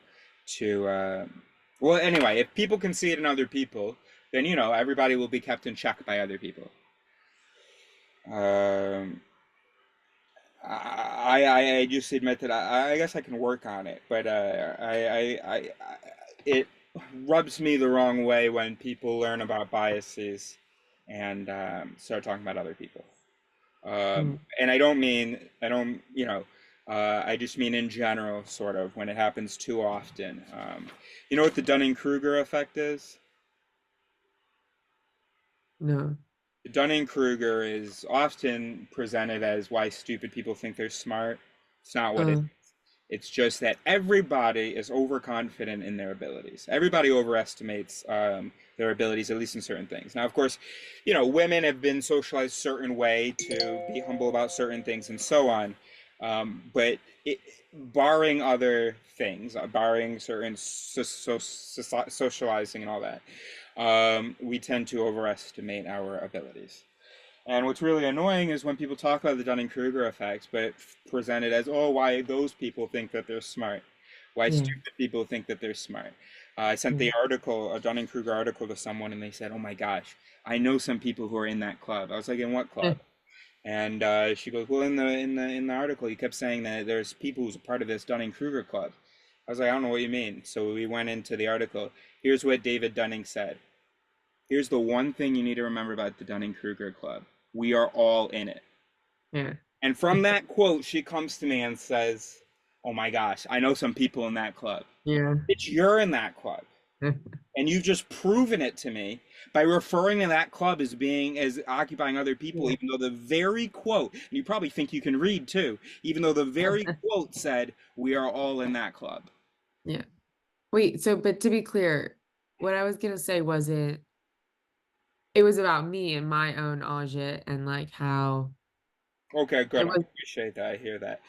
to well, anyway, if people can see it in other people, then everybody will be kept in check by other people. um I just admit that I guess I can work on it, but it rubs me the wrong way when people learn about biases and start talking about other people. Mm. And I don't, I just mean in general, sort of, when it happens too often. You know what the Dunning-Kruger effect is? No. Dunning-Kruger is often presented as why stupid people think they're smart. It's not what it Uh, is. It's just that everybody is overconfident in their abilities. Everybody overestimates their abilities, at least in certain things. Now, of course, women have been socialized a certain way to be humble about certain things and so on. But barring other things, barring certain socializing and all that, we tend to overestimate our abilities. And what's really annoying is when people talk about the Dunning-Kruger effect, but present it as, oh, why those people think that they're smart, why yeah. stupid people think that they're smart. I sent Mm. the article, a Dunning-Kruger article, to someone, and they said, oh my gosh, I know some people who are in that club. I was like, in what club? And she goes, well, in the article, you kept saying that there's people who's a part of this Dunning-Kruger club. I was like, I don't know what you mean. So we went into the article. Here's what David Dunning said. Here's the one thing you need to remember about the Dunning-Kruger club. We are all in it. Yeah. And from that quote, she comes to me and says, oh my gosh, I know some people in that club. Yeah. It's you're in that club. And you've just proven it to me by referring to that club as occupying other people, Yeah. even though the very quote, and you probably think you can read too, even though the very quote said, we are all in that club. Yeah. Wait, so but to be clear, what I was gonna say wasn't it was about me and my own agit and like how Okay, it good. I was appreciate that. I hear that.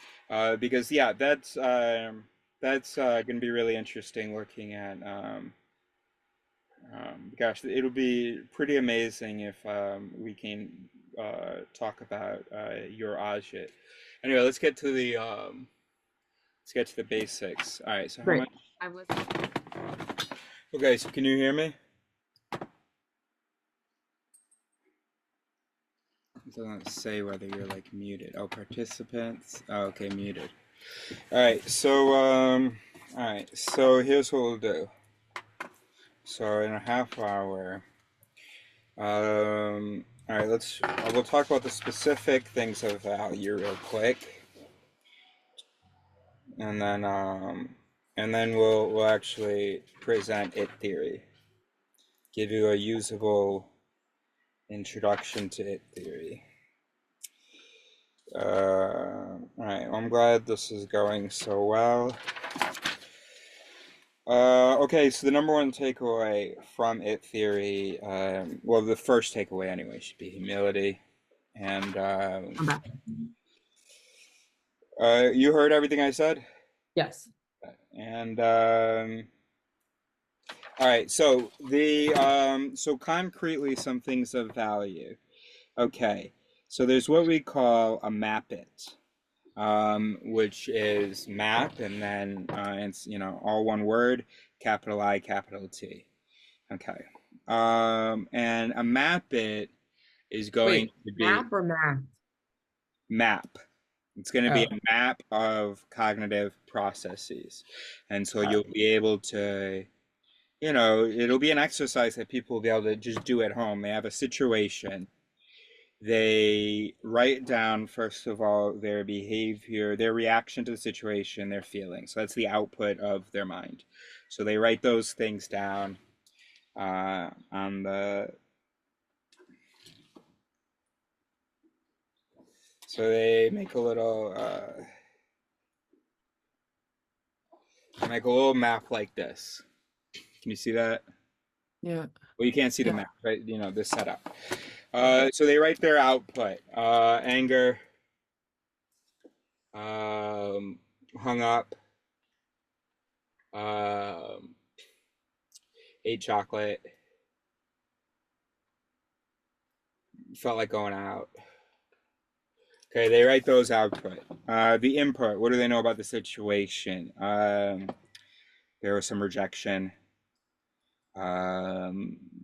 Because yeah, that's gonna be really interesting looking at gosh, it'll be pretty amazing if we can talk about your agit. Anyway, let's get to the basics. All right, so how great. much? I'm listening. Okay, so can you hear me? It doesn't say whether you're like muted. Oh, participants. Oh, okay, muted. All right, so here's what we'll do. So in a half hour, all right, we'll talk about the specific things of value real quick, and then we'll actually present it theory, give you a usable introduction to it theory. All right, I'm glad this is going so well. Okay, so the number one takeaway from it theory, well, the first takeaway anyway, should be humility. And I'm back. you heard everything I said? Yes. And all right, so so concretely some things of value. Okay, so there's what we call a map it, which is map and then it's all one word, capital I, capital T. Okay. And a map it is going Wait, to be map or math? map. It's going to be Oh, a map of cognitive processes. And so oh. you'll be able to, it'll be an exercise that people will be able to just do at home. They have a situation. They write down, first of all, their behavior, their reaction to the situation, their feelings. So that's the output of their mind. So they write those things down on the. So they make a little map like this. Can you see that? Yeah. Well, you can't see the Yeah. map, right? This setup. So they write their output: anger, hung up, ate chocolate, felt like going out. Okay, they write those output. The input: what do they know about the situation? There was some rejection.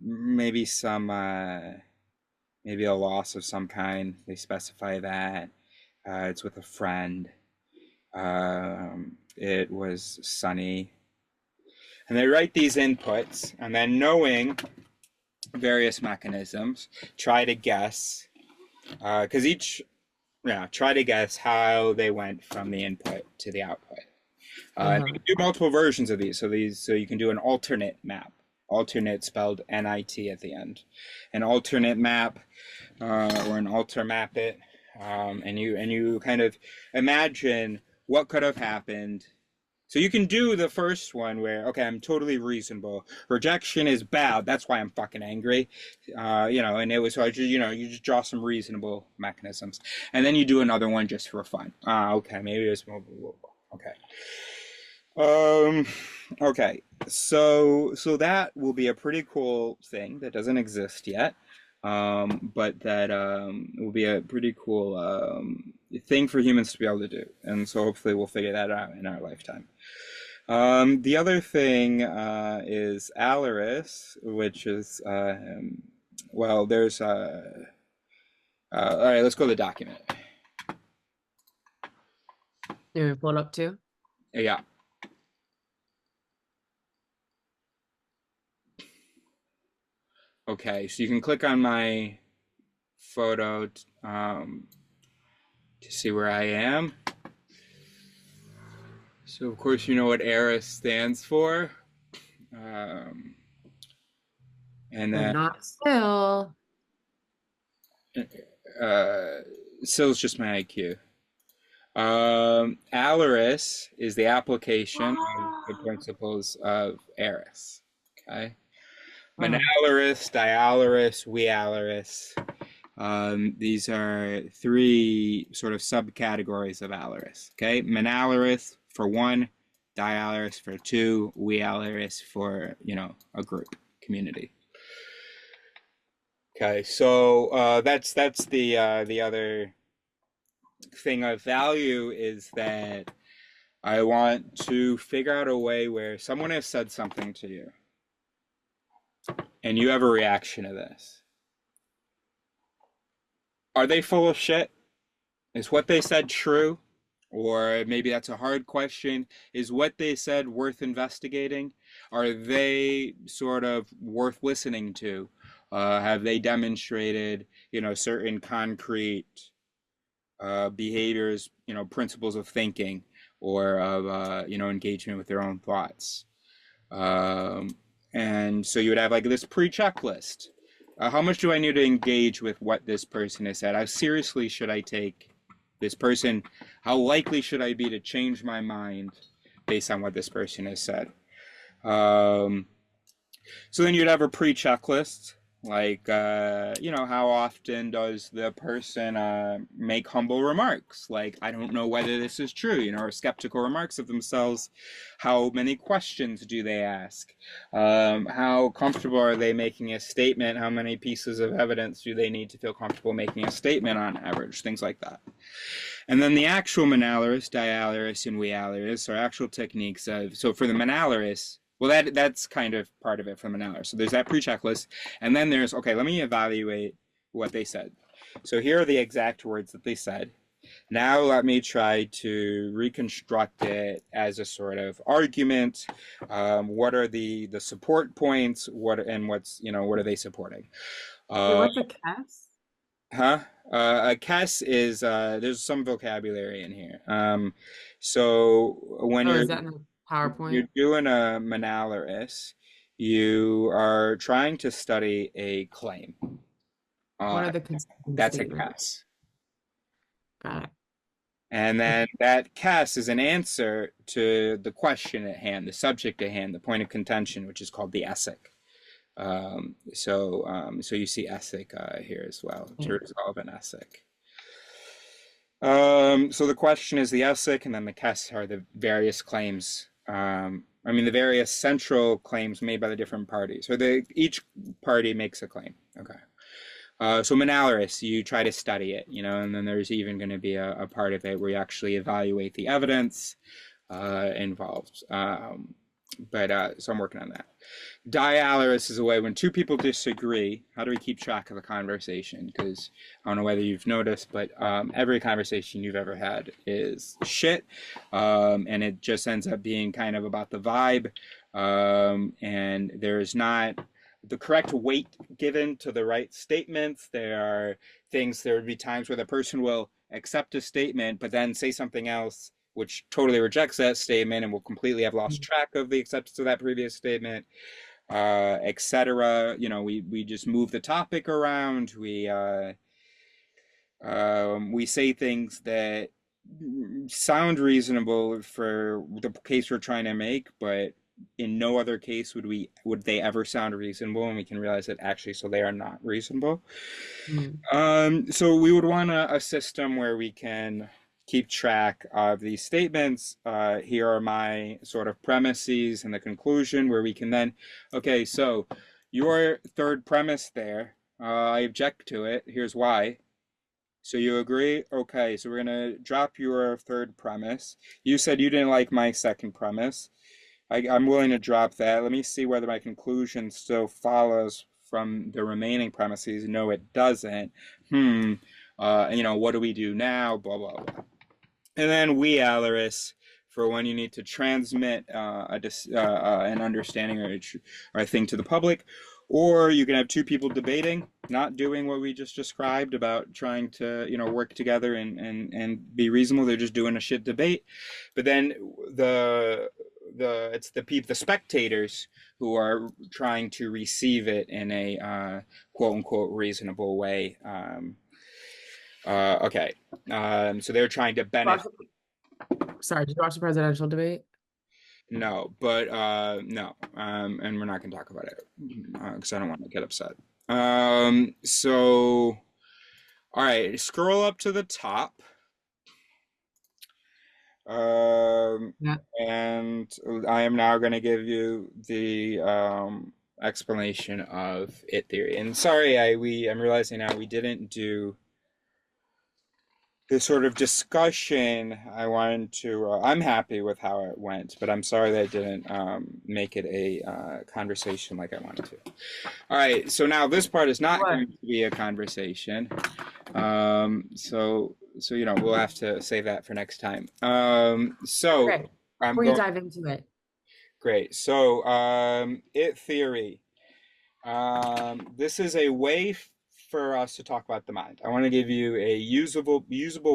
Maybe maybe a loss of some kind. They specify that. It's with a friend. It was sunny. And they write these inputs, and then knowing various mechanisms, try to guess, try to guess how they went from the input to the output. You can do multiple versions of these. So you can do an alternate map. Alternate spelled NIT at the end. An alternate map, or an alter map it, and you kind of imagine what could have happened. So you can do the first one where, okay, I'm totally reasonable. Rejection is bad. That's why I'm fucking angry. And it was, so you just draw some reasonable mechanisms. And then you do another one just for fun. Okay, maybe it's more, okay. Okay, so that will be a pretty cool thing that doesn't exist yet, but that will be a pretty cool thing for humans to be able to do, and so hopefully we'll figure that out in our lifetime. The other thing is Alaris, which is well, there's All right, let's go to the document. You pull it up too? Yeah. Okay, so you can click on my photo to see where I am. So of course you know what ERA stands for. And But then not still. SIL's just my IQ. Alaris is the application of the principles of Eris. Okay. Monalaris, dialaris, wealaris. These are three sort of subcategories of alaris. Okay. Monalaris for one, dialaris for two, wealaris for, a group, community. Okay, so that's the other thing of value is that I want to figure out a way where someone has said something to you and you have a reaction to this. Are they full of shit? Is what they said true? Or maybe that's a hard question. Is what they said worth investigating? Are they sort of worth listening to? Have they demonstrated, certain concrete behaviors, principles of thinking or of, engagement with their own thoughts? And so you would have like this pre-checklist. How much do I need to engage with what this person has said? How seriously should I take this person? How likely should I be to change my mind based on what this person has said? So then you'd have a pre-checklist, like, how often does the person make humble remarks? Like, I don't know whether this is true, or skeptical remarks of themselves. How many questions do they ask? How comfortable are they making a statement? How many pieces of evidence do they need to feel comfortable making a statement on average? Things like that. And then the actual Monalaris, Dialaris, and Wealaris are actual techniques of, so for the Monalaris, well, that's kind of part of it from Monalaris. So there's that pre-checklist, and then there's, okay, let me evaluate what they said. So here are the exact words that they said. Now let me try to reconstruct it as a sort of argument. What are the support points? What are they supporting? What's a KES? A KES is there's some vocabulary in here. So when Is that in the PowerPoint? you're doing a Monalaris, you are trying to study a claim. What are the constituent That's statements? a KES. Got it. And then that KES is an answer to the question at hand, the subject at hand, the point of contention, which is called the ethic. So you see ethic here as well, to resolve an ethic. So the question is the ethic, and then the KES are the various claims. The various central claims made by the different parties, or each party makes a claim. Okay. So Monalaris, you try to study it, and then there's even going to be a part of it where you actually evaluate the evidence involved. So I'm working on that. Dialaris is a way when two people disagree, how do we keep track of the conversation? Because I don't know whether you've noticed, but every conversation you've ever had is shit. And it just ends up being kind of about the vibe. And there's not the correct weight given to the right statements. There would be times where the person will accept a statement, but then say something else which totally rejects that statement and will completely have lost track of the acceptance of that previous statement, etc. We just move the topic around. We say things that sound reasonable for the case we're trying to make, but in no other case would they ever sound reasonable, and we can realize that actually so they are not reasonable. So we would want a system where we can keep track of these statements. Here are my sort of premises and the conclusion, where we can then, okay, so your third premise there, I object to it, here's why. So you agree? Okay, so we're gonna drop your third premise. You said you didn't like my second premise. I'm willing to drop that. Let me see whether my conclusion still follows from the remaining premises. No, it doesn't. You know, what do we do now? Blah, blah, blah. And then we, Alaris, for when you need to transmit an understanding or a thing to the public, or you can have two people debating, not doing what we just described about trying to, you know, work together and be reasonable. They're just doing a shit debate. But then it's the spectators who are trying to receive it in a quote unquote reasonable way. Okay. So they're trying to benefit. Sorry, did you watch the presidential debate? No, but no. And we're not going to talk about it because I don't want to get upset. So, all right, scroll up to the top. Yeah. And I am now going to give you the explanation of it theory. And sorry, I'm realizing now we didn't do the sort of discussion I wanted to. I'm happy with how it went, but I'm sorry that I didn't make it a conversation like I wanted to. All right, so now this part is not going to be a conversation. So you know, we'll have to save that for next time. So Okay. Before you dive into it. Great. So it theory. This is a way for us to talk about the mind. I want to give you a usable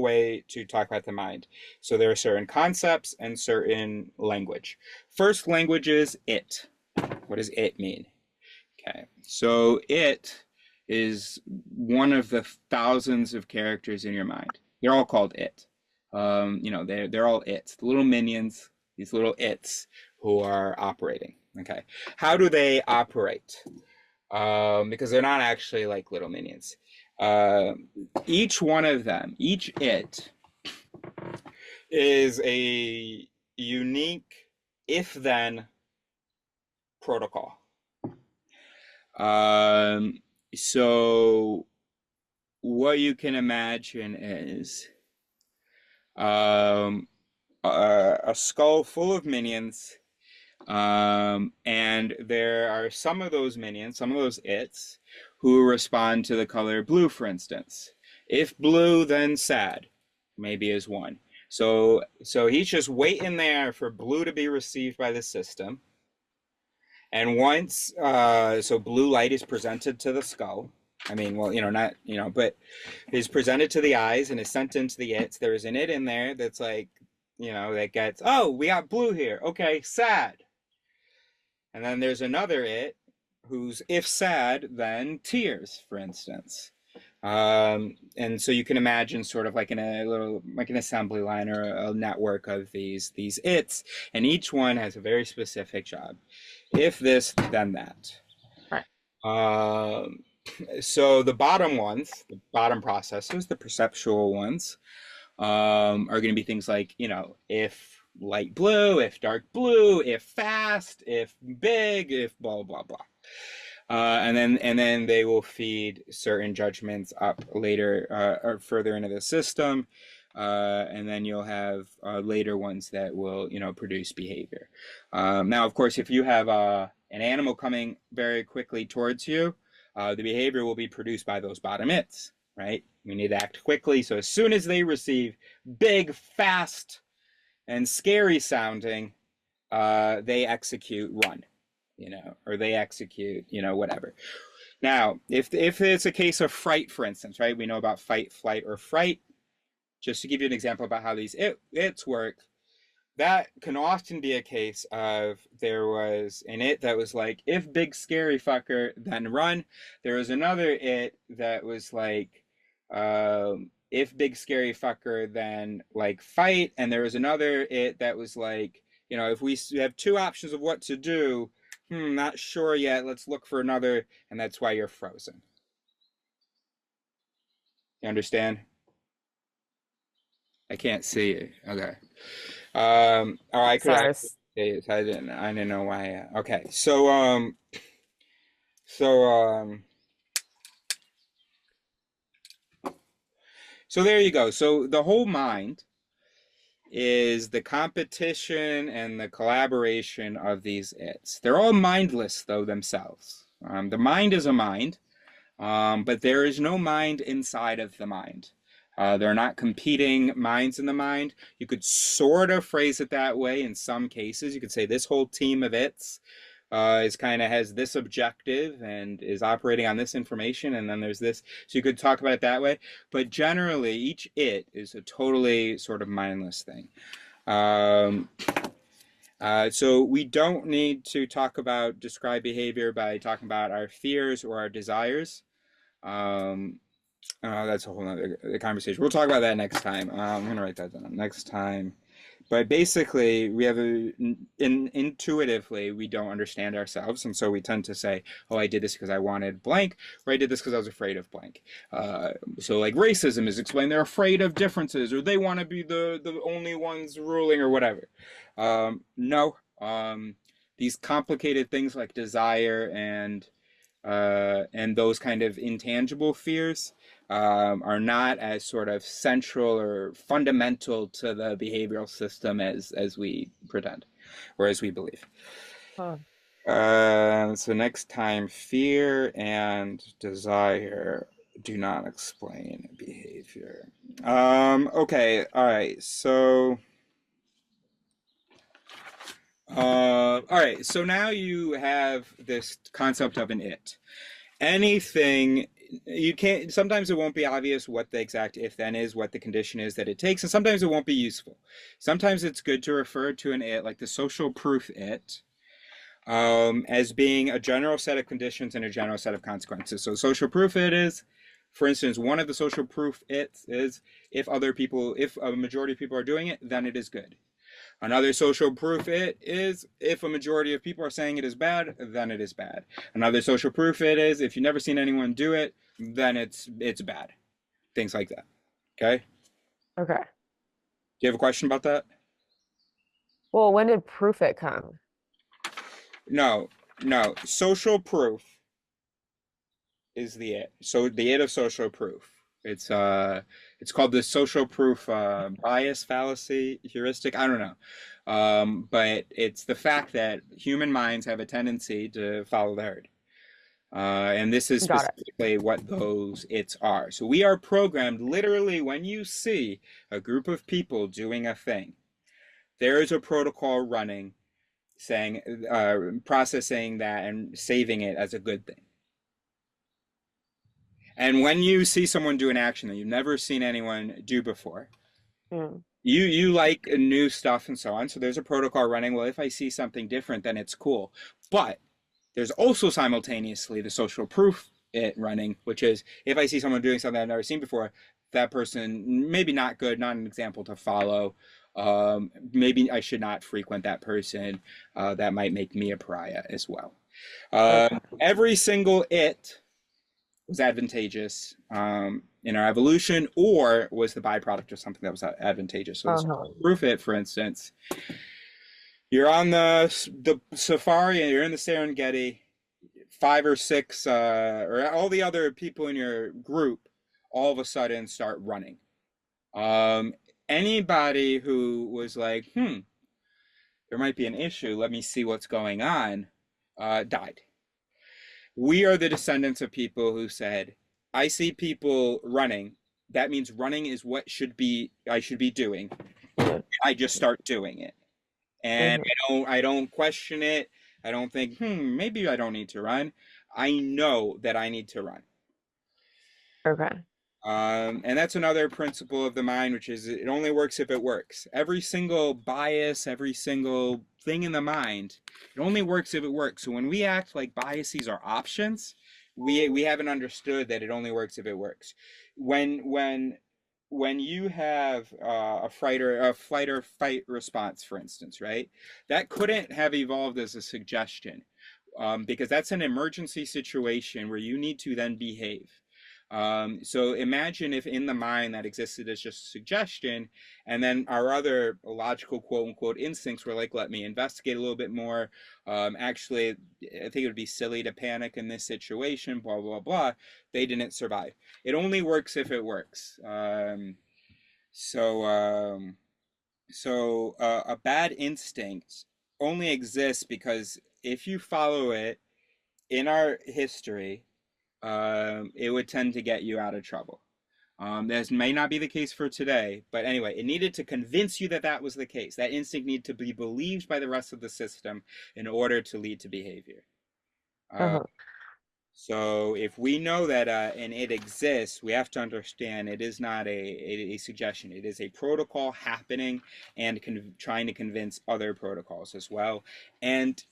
way to talk about the mind. So there are certain concepts and certain language. First language is it. What does it mean? Okay. So it is one of the thousands of characters in your mind. They're all called it. You know, they're all it's the little minions, these little it's who are operating. Okay. How do they operate? Because they're not actually like little minions. Each one of them, each it, is a unique if-then protocol. So what you can imagine is a skull full of minions. And there are some of those minions, some of those its, who respond to the color blue, for instance. If blue, then sad, maybe is one. So he's just waiting there for blue to be received by the system. And once, so blue light is presented to the skull. I mean, well, you know, not, you know, but is presented to the eyes and is sent into the its. There is an it in there that's like, you know, that gets, oh, we got blue here. Okay, sad. And then there's another it who's, if sad, then tears, for instance. And so you can imagine sort of like in a little, like an assembly line or a network of these its, and each one has a very specific job. If this, then that. Right. So the bottom ones, the bottom processors, the perceptual ones, are going to be things like, you know, if light blue, if dark blue, if fast, if big, if blah, blah, blah. And then they will feed certain judgments up later or further into the system. And then you'll have later ones that will, you know, produce behavior. Now, of course, if you have an animal coming very quickly towards you, the behavior will be produced by those bottom its, right? We need to act quickly. So as soon as they receive big, fast, and scary sounding, they execute run, you know, or they execute, you know, whatever. Now, if it's a case of fright, for instance, right? We know about fight, flight, or fright. Just to give you an example about how these its work, that can often be a case of there was an it that was like, if big scary fucker, then run. There was another it that was like, if big scary fucker, then like fight. And there was another it that was like, you know, if we have two options of what to do, not sure yet, let's look for another. And that's why you're frozen. You understand? I can't see you. Okay. Or I could Sorry. actually say it. I didn't know why. Okay. So there you go. So the whole mind is the competition and the collaboration of these its. They're all mindless though themselves. The mind is a mind. But there is no mind inside of the mind. There are not competing minds in the mind. You could sort of phrase it that way in some cases. You could say this whole team of its is kind of has this objective and is operating on this information, and then there's this. So you could talk about it that way. But generally, each it is a totally sort of mindless thing. So we don't need to talk about describe behavior by talking about our fears or our desires. That's a whole other conversation. We'll talk about that next time. I'm gonna write that down next time. But basically, we have intuitively we don't understand ourselves, and so we tend to say, "Oh, I did this because I wanted blank," or "I did this because I was afraid of blank." So, like racism is explained; they're afraid of differences, or they want to be the only ones ruling, or whatever. No, these complicated things like desire and those kind of intangible fears are not as sort of central or fundamental to the behavioral system as we pretend or as we believe. Huh. So next time, fear and desire do not explain behavior. Okay, all right, so all right, so now you have this concept of an it. Anything you can't, sometimes it won't be obvious what the exact if then is, what the condition is that it takes, and sometimes it won't be useful. Sometimes it's good to refer to an it, like the social proof it, as being a general set of conditions and a general set of consequences. So social proof it is, for instance, one of the social proof it's is if a majority of people are doing it, then it is good. Another social proof it is if a majority of people are saying it is bad, then it is bad. Another social proof it is if you've never seen anyone do it, then it's bad. Things like that. Okay? Okay. Do you have a question about that? Well, when did proof it come? No, no. Social proof is the it. So the it of social proof. It's called the social proof bias fallacy heuristic. I don't know. But it's the fact that human minds have a tendency to follow the herd. And this is Got it. specifically what those its are. So we are programmed literally when you see a group of people doing a thing, there is a protocol running saying, processing that and saving it as a good thing. And when you see someone do an action that you've never seen anyone do before, Mm. you like new stuff and so on. So there's a protocol running. Well, if I see something different, then it's cool. But there's also simultaneously the social proof it running, which is if I see someone doing something I've never seen before, that person maybe not good, not an example to follow. Maybe I should not frequent that person. That might make me a pariah as well. Okay. Every single it was advantageous in our evolution or was the byproduct of something that was advantageous. So proof it, for instance, you're on the safari and you're in the Serengeti, 5 or 6 or all the other people in your group all of a sudden start running. Anybody who was like, there might be an issue, let me see what's going on, died. We are the descendants of people who said, I see people running. That means running is what I should be doing. I just start doing it. And I don't question it. I don't think, maybe I don't need to run. I know that I need to run. Okay. And that's another principle of the mind, which is it only works if it works. Every single bias, every single thing in the mind, it only works if it works. So when we act like biases are options, we haven't understood that it only works if it works. When you have a flight or fight response, for instance, right? That couldn't have evolved as a suggestion, because that's an emergency situation where you need to then behave. So imagine if in the mind that existed as just a suggestion, and then our other logical quote unquote instincts were like, let me investigate a little bit more. Actually, I think it would be silly to panic in this situation, blah, blah, blah. They didn't survive. It only works if it works. So a bad instinct only exists because if you follow it in our history, it would tend to get you out of trouble. This may not be the case for today, but anyway, it needed to convince you that that was the case. That instinct needed to be believed by the rest of the system in order to lead to behavior. Uh, Uh-huh. so if we know that and it exists, we have to understand it is not a suggestion. It is a protocol happening and trying to convince other protocols as well. And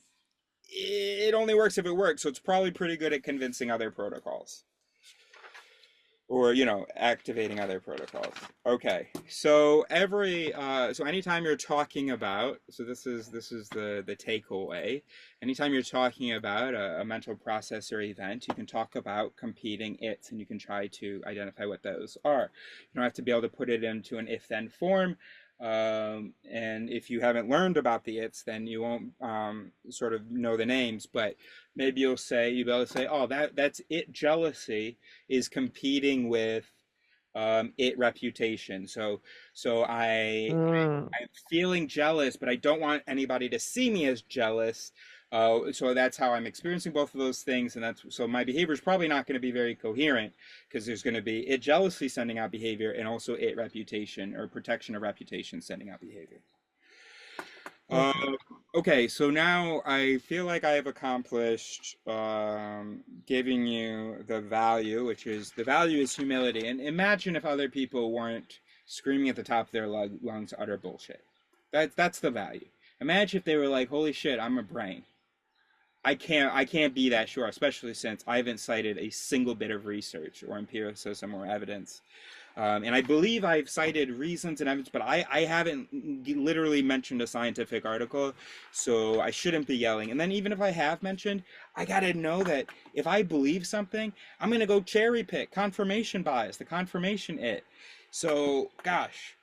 it only works if it works. So it's probably pretty good at convincing other protocols or, activating other protocols. Okay, so anytime you're talking about, so this is the takeaway. Anytime you're talking about a mental process or event, you can talk about competing its, and you can try to identify what those are. You don't have to be able to put it into an if-then form. And if you haven't learned about the its, then you won't sort of know the names, but maybe you'll be able to say, oh, that's it. Jealousy is competing with it reputation. So Mm. I'm feeling jealous, but I don't want anybody to see me as jealous. So that's how I'm experiencing both of those things, and so my behavior is probably not going to be very coherent because there's going to be it jealously sending out behavior and also it reputation or protection of reputation sending out behavior. Uh, Okay. okay, so now I feel like I have accomplished giving you the value, which is the value is humility. And imagine if other people weren't screaming at the top of their lungs utter bullshit. That's the value. Imagine if they were like, "Holy shit, I'm a brain." I can't be that sure, especially since I haven't cited a single bit of research or empiricism or evidence. And I believe I've cited reasons and evidence, but I haven't literally mentioned a scientific article, so I shouldn't be yelling. And then even if I have mentioned, I gotta know that if I believe something, I'm gonna go cherry pick confirmation bias, the confirmation it. So, gosh,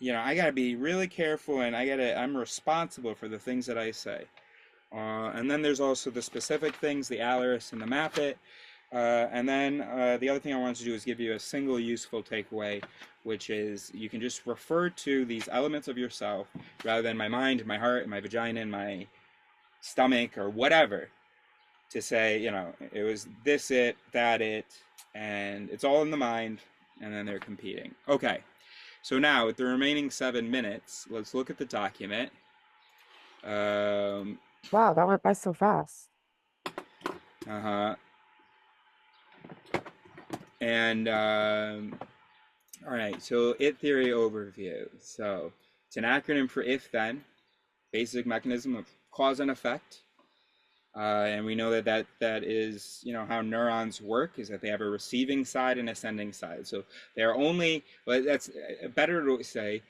I gotta be really careful, and I'm responsible for the things that I say. And then there's also the specific things, the alias and the map it. And then the other thing I wanted to do is give you a single useful takeaway, which is you can just refer to these elements of yourself rather than my mind, my heart, my vagina, and my stomach, or whatever, to say, it was this, it, that, it, and it's all in the mind, and then they're competing. Okay, so now with the remaining 7 minutes, let's look at the document. Wow, that went by so fast. Uh-huh. And all right, so it theory overview. So it's an acronym for if then, basic mechanism of cause and effect. And we know that is, how neurons work, is that they have a receiving side and a sending side. So they're only, well, that's better to say,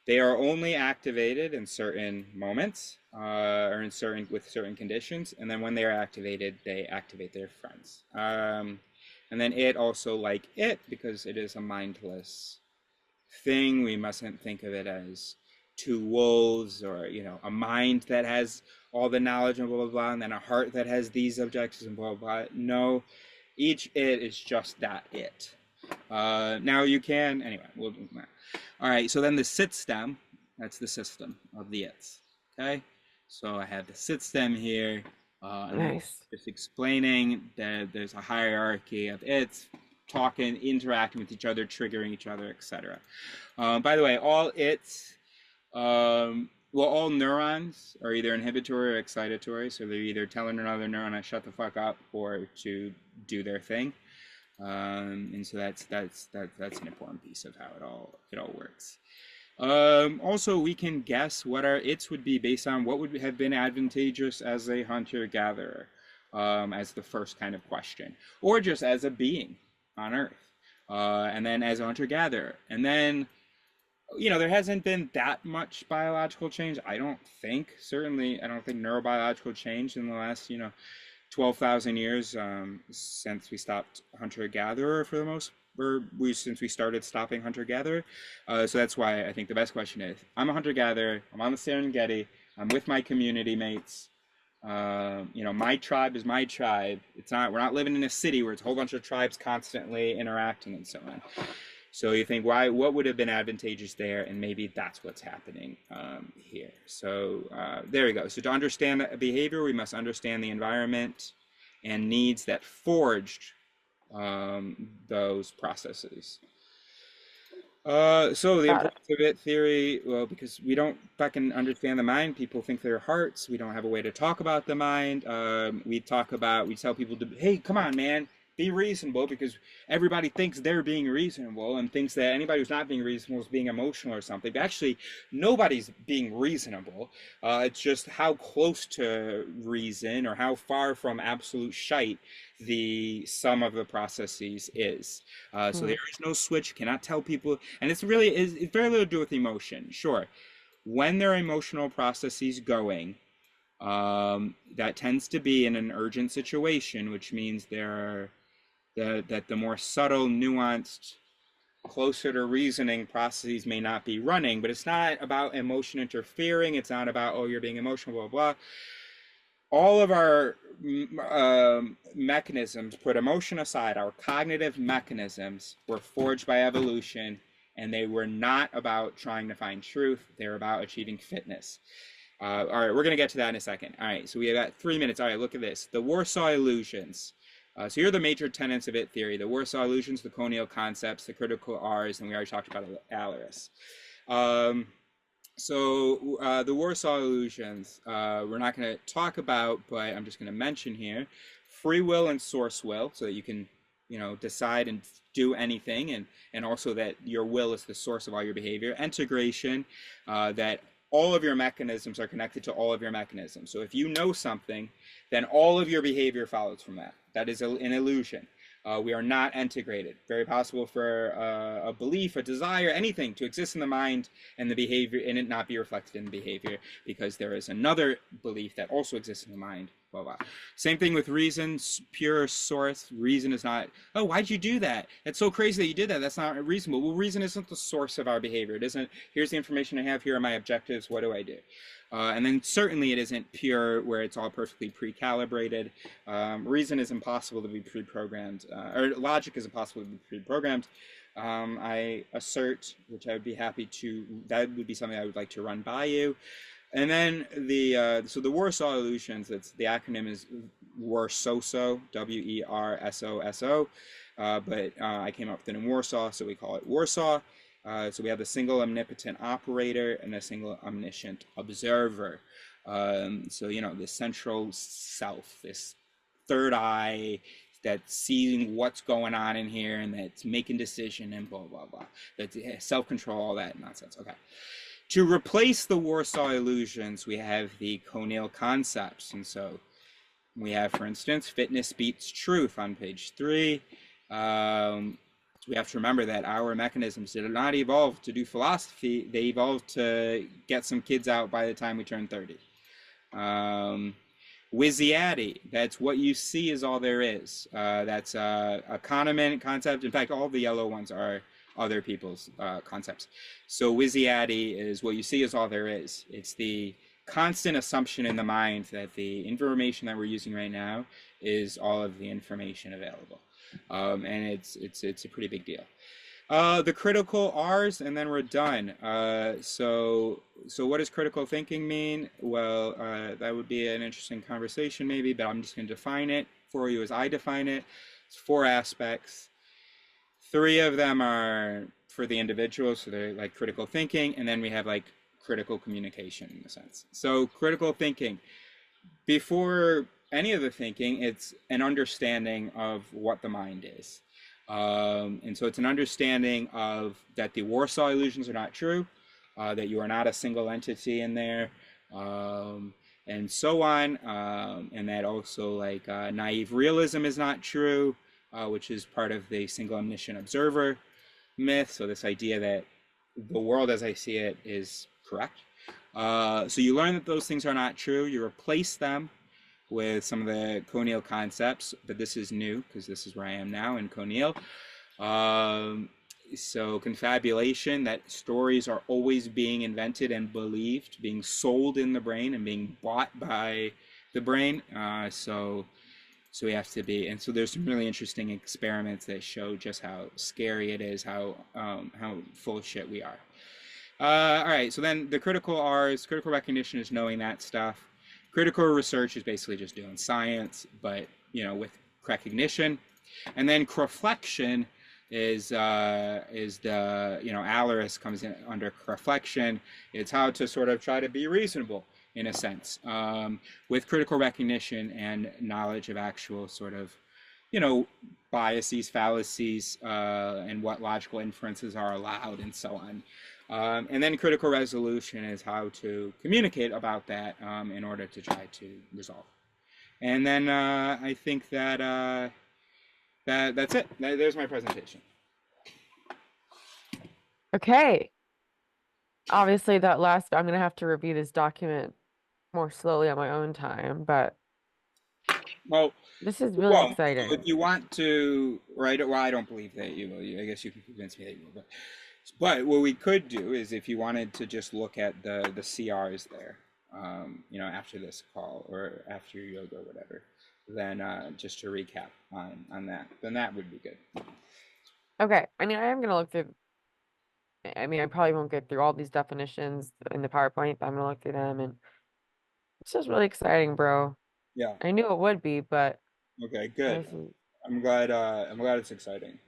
they are only activated in certain moments or with certain conditions. And then when they are activated, they activate their friends. And then it also, like it, because it is a mindless thing, we mustn't think of it as two wolves, or a mind that has all the knowledge and blah blah blah, and then a heart that has these objectives and blah blah blah. No, each it is just that it. Now you can, anyway, we'll do that. All right, so then the sit stem, that's the system of the its. Okay, so I have the sit stem here, and then Nice. just explaining that there's a hierarchy of its, talking, interacting with each other, triggering each other, etc. By the way, all its, all neurons are either inhibitory or excitatory, so they're either telling another neuron to shut the fuck up or to do their thing. And so that's an important piece of how it all works. Also, we can guess what our its would be based on what would have been advantageous as a hunter-gatherer, as the first kind of question, or just as a being on Earth, and then as a hunter-gatherer, and then there hasn't been that much biological change. I don't think, certainly, I don't think neurobiological change in the last 12,000 years, since we stopped hunter-gatherer for the most, since we started stopping hunter-gatherer. So that's why I think the best question is, I'm a hunter-gatherer, I'm on the Serengeti, I'm with my community mates. My tribe is my tribe. We're not living in a city where it's a whole bunch of tribes constantly interacting and so on. So you think, what would have been advantageous there? And maybe that's what's happening here. So there we go. So to understand behavior, we must understand the environment and needs that forged those processes. So the Got it. importance of it theory, well, because we don't fucking understand the mind, people think they're hearts. We don't have a way to talk about the mind. We tell people to, hey, come on, man, be reasonable, because everybody thinks they're being reasonable and thinks that anybody who's not being reasonable is being emotional or something. But actually, nobody's being reasonable. It's just how close to reason or how far from absolute shite the sum of the processes is. So there is no switch. You cannot tell people, and it's very little to do with emotion. Sure, when there are emotional processes going, that tends to be in an urgent situation, which means that the more subtle, nuanced, closer to reasoning processes may not be running. But it's not about emotion interfering. It's not about, oh, you're being emotional, blah blah. All of our mechanisms, put emotion aside, our cognitive mechanisms were forged by evolution, and they were not about trying to find truth. They're about achieving fitness. All right, we're going to get to that in a second. All right, so we have got 3 minutes. All right, look at this. The Warsaw illusions. So here are the major tenets of it theory. The Warsaw illusions, the Conil concepts, the critical R's, and we already talked about Alaris. So the Warsaw illusions, we're not going to talk about, but I'm just going to mention here. Free will and source will, so that you can, decide and do anything, and also that your will is the source of all your behavior. Integration, that all of your mechanisms are connected to all of your mechanisms. So if you know something, then all of your behavior follows from that. That is an illusion. We are not integrated. Very possible for a belief, a desire, anything to exist in the mind and the behavior, and it not be reflected in the behavior, because there is another belief that also exists in the mind. Blah, blah. Same thing with reason, pure source. Reason is not, oh, why'd you do that? That's so crazy that you did that. That's not reasonable. Well, reason isn't the source of our behavior. It isn't, here's the information I have, here are my objectives, what do I do? And then certainly it isn't pure, where it's all perfectly pre-calibrated. Reason is impossible to be pre-programmed, or logic is impossible to be pre-programmed. I assert, which I would be happy to, that would be something I would like to run by you. And then so the Warsaw illusions, the acronym is WERSOSO, WERSOSO, but I came up with it in Warsaw, so we call it Warsaw. So we have the single omnipotent operator and a single omniscient observer. So, the central self, this third eye that's seeing what's going on in here and that's making decision and blah, blah, blah. That's self-control, all that nonsense. Okay. To replace the Warsaw illusions, we have the Conil concepts. And so we have, for instance, fitness beats truth on page 3. We have to remember that our mechanisms did not evolve to do philosophy. They evolved to get some kids out by the time we turn 30. Wizziati, that's what you see is all there is. That's a Kahneman concept. In fact, all the yellow ones are other people's concepts. So Wizziati is what you see is all there is. It's the constant assumption in the mind that the information that we're using right now is all of the information available. And it's a pretty big deal. The critical R's, and then we're done. So what does critical thinking mean? Well, that would be an interesting conversation maybe, but I'm just going to define it for you as I define it. It's 4 aspects. 3 of them are for the individual, so they're like critical thinking, and then we have like critical communication in a sense. So critical thinking, before any of the thinking, it's an understanding of what the mind is. And so it's an understanding of that the Warsaw illusions are not true, that you are not a single entity in there, and so on, and that also like naive realism is not true, which is part of the single omniscient observer myth. So this idea that the world as I see it is correct. So you learn that those things are not true. You replace them with some of the Conil concepts, but this is new because this is where I am now in Conil. So confabulation, that stories are always being invented and believed, being sold in the brain and being bought by the brain. So we have to be, and so there's some really interesting experiments that show just how scary it is, how full of shit we are. All right, so then the critical R's, critical recognition is knowing that stuff. Critical research is basically just doing science, but with recognition. And then creflection is the, Alaris comes in under creflection. It's how to sort of try to be reasonable in a sense, with critical recognition and knowledge of actual sort of, biases, fallacies, and what logical inferences are allowed and so on. And then critical resolution is how to communicate about that in order to try to resolve. And then I think that, that's it. There's my presentation. Okay. Obviously, that last, I'm going to have to review this document more slowly on my own time, but Well, this is really exciting. if you want to write it, well, I don't believe that you will. I guess you can convince me that you will. But what we could do is, if you wanted to just look at the CRs there, after this call or after your yoga or whatever, then just to recap on that, then that would be good. Okay. I mean, I am going to look through, I mean, I probably won't get through all these definitions in the PowerPoint, but I'm going to look through them, and this is really exciting, bro. Yeah. I knew it would be, but Okay, good. this is, I'm glad it's exciting.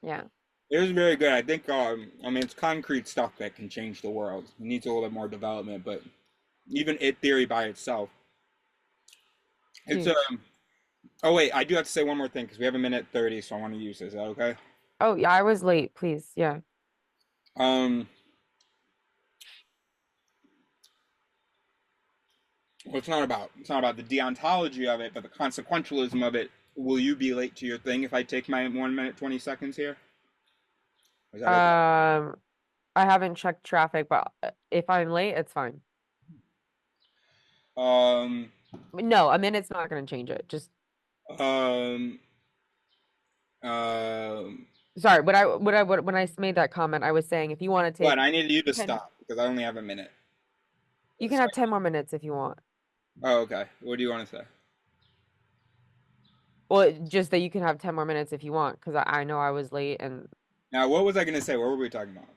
yeah. It was very good. I think, it's concrete stuff that can change the world. It needs a little bit more development, but even theory by itself. It's, oh wait, I do have to say one more thing because we have 1:30, so I want to use this. Is that okay? Oh, yeah, I was late, please. Yeah. Well, it's not about the deontology of it, but the consequentialism of it. Will you be late to your thing if I take my 1:20 here? Is that okay? I haven't checked traffic, but if I'm late, it's fine. No, a minute's not going to change it. Just sorry, when I made that comment, I was saying if you want to take. But I needed you to stop because I only have a minute. You can have 10 more minutes if you want. Oh, okay. What do you want to say? Well, just that you can have 10 more minutes if you want, because I know I was late and. Now, what was I going to say? What were we talking about?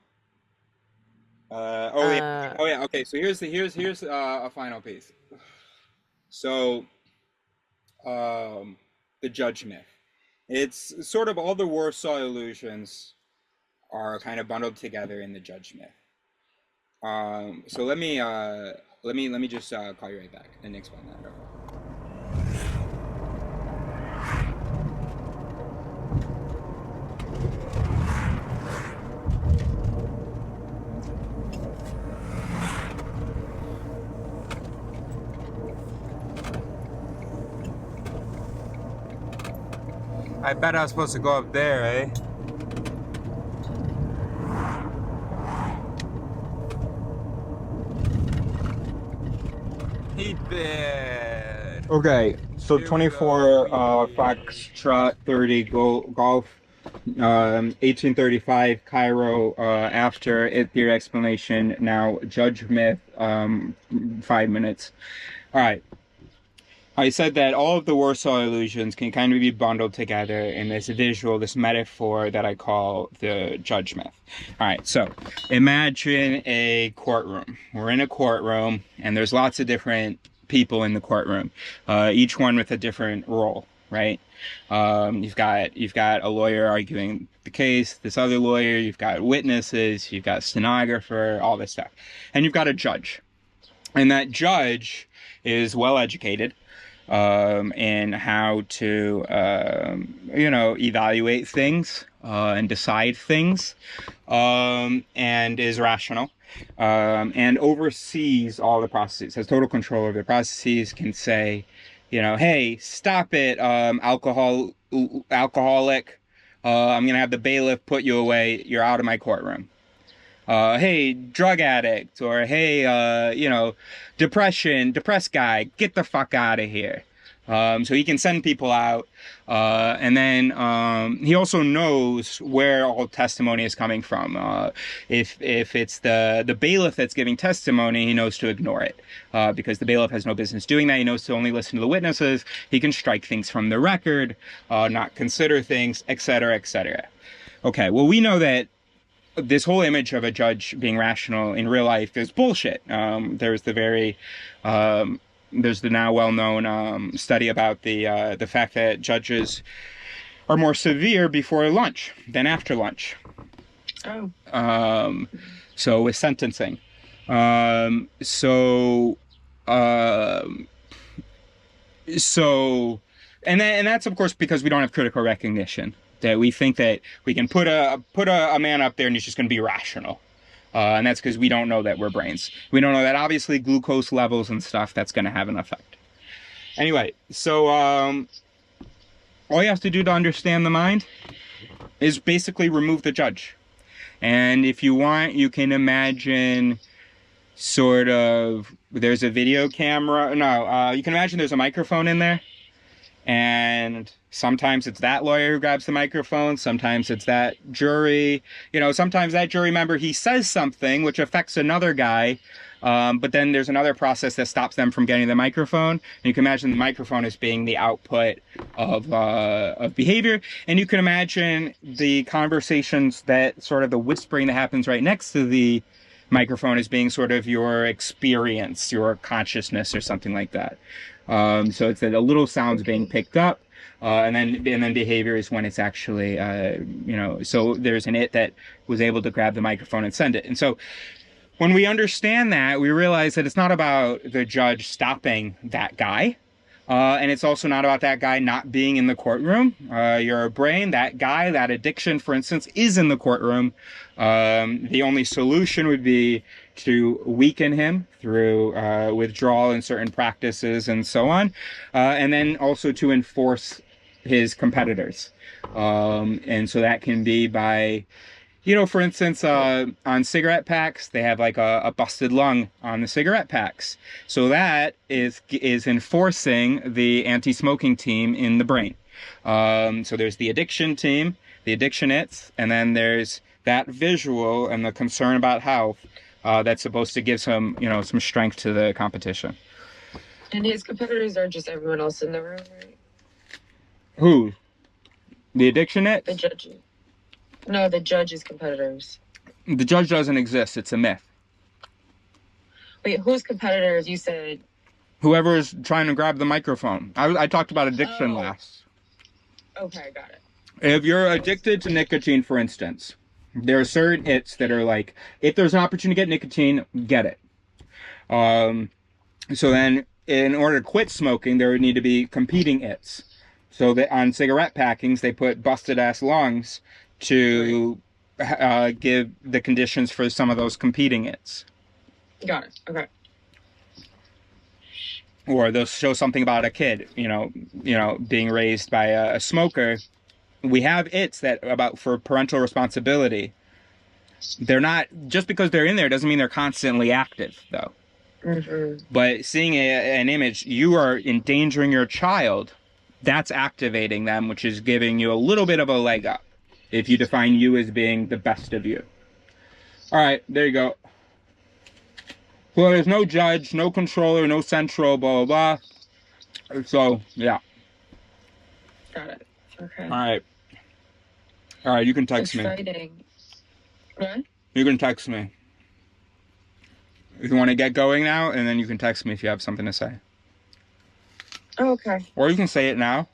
Yeah. Okay. So here's a final piece. So, the judge myth. It's sort of all the Warsaw illusions are kind of bundled together in the judge myth. So let me just call you right back and explain that. I bet I was supposed to go up there, eh? He bid. Okay, so 24 Foxtrot 30 Golf 1835 Cairo after theory explanation. Now judge myth 5 minutes. All right. I said that all of the Warsaw illusions can kind of be bundled together in this visual, this metaphor that I call the judge myth. All right, so imagine a courtroom. We're in a courtroom, and there's lots of different people in the courtroom, each one with a different role, right? You've got a lawyer arguing the case, this other lawyer, you've got witnesses, you've got a stenographer, all this stuff, and you've got a judge, and that judge is well educated. And how to, evaluate things and decide things, and is rational, and oversees all the processes, has total control over the processes, can say, hey, stop it, alcoholic, I'm going to have the bailiff put you away, you're out of my courtroom. Hey, drug addict, or hey, depressed guy, get the fuck out of here. So he can send people out, and then he also knows where all testimony is coming from. If it's the bailiff that's giving testimony, he knows to ignore it, because the bailiff has no business doing that. He knows to only listen to the witnesses. He can strike things from the record, not consider things, etc., etc. Okay, well, we know that this whole image of a judge being rational in real life is bullshit. There's the very there's the now well-known study about the fact that judges are more severe before lunch than after lunch. Oh. So with sentencing. So and that's of course because we don't have critical recognition. That we think that we can put a man up there and he's just going to be rational. And that's because we don't know that we're brains. We don't know that obviously glucose levels and stuff, that's going to have an effect. Anyway, so all you have to do to understand the mind is basically remove the judge. And if you want, you can imagine sort of, there's a video camera. No, you can imagine there's a microphone in there. And sometimes it's that lawyer who grabs the microphone. Sometimes it's that jury. You know, sometimes that jury member, he says something which affects another guy. But then there's another process that stops them from getting the microphone. And you can imagine the microphone as being the output of behavior. And you can imagine the conversations that sort of the whispering that happens right next to the microphone as being sort of your experience, your consciousness or something like that. So it's that a little sounds being picked up. And then behavior is when it's actually, you know, so there's an it that was able to grab the microphone and send it. And so when we understand that, we realize that it's not about the judge stopping that guy. And it's also not about that guy not being in the courtroom. Your brain, that guy, that addiction, for instance, is in the courtroom. The only solution would be to weaken him through withdrawal in certain practices and so on. And then also to enforce his competitors. And so that can be by, you know, for instance, on cigarette packs, they have like a busted lung on the cigarette packs. So that is enforcing the anti-smoking team in the brain. So there's the addiction team, the addiction its, and then there's that visual and the concern about health that's supposed to give some, you know, some strength to the competition. And his competitors are just everyone else in the room, right? Who? The addiction its? The judge. No, the judge's competitors. The judge doesn't exist. It's a myth. Wait, whose competitors? You said whoever is trying to grab the microphone. I talked about addiction last. Okay, got it. If you're addicted to nicotine, for instance, there are certain its that are like, if there's an opportunity to get nicotine, get it. So then, in order to quit smoking, there would need to be competing its. So that on cigarette packings, they put busted ass lungs to give the conditions for some of those competing its. Got it. Okay. Or they'll show something about a kid, you know, being raised by a smoker. We have its that about for parental responsibility. They're not, just because they're in there doesn't mean they're constantly active, though. Mm-hmm. But seeing an image, you are endangering your child, that's activating them, which is giving you a little bit of a leg up if you define you as being the best of you. All right, there you go. Well, there's no judge, no controller, no central, blah, blah, blah. So, yeah. Got it. Okay. All right, you can text me. Exciting. What? You can text me. If you want to get going now, and then you can text me if you have something to say. Oh, okay. Or you can say it now.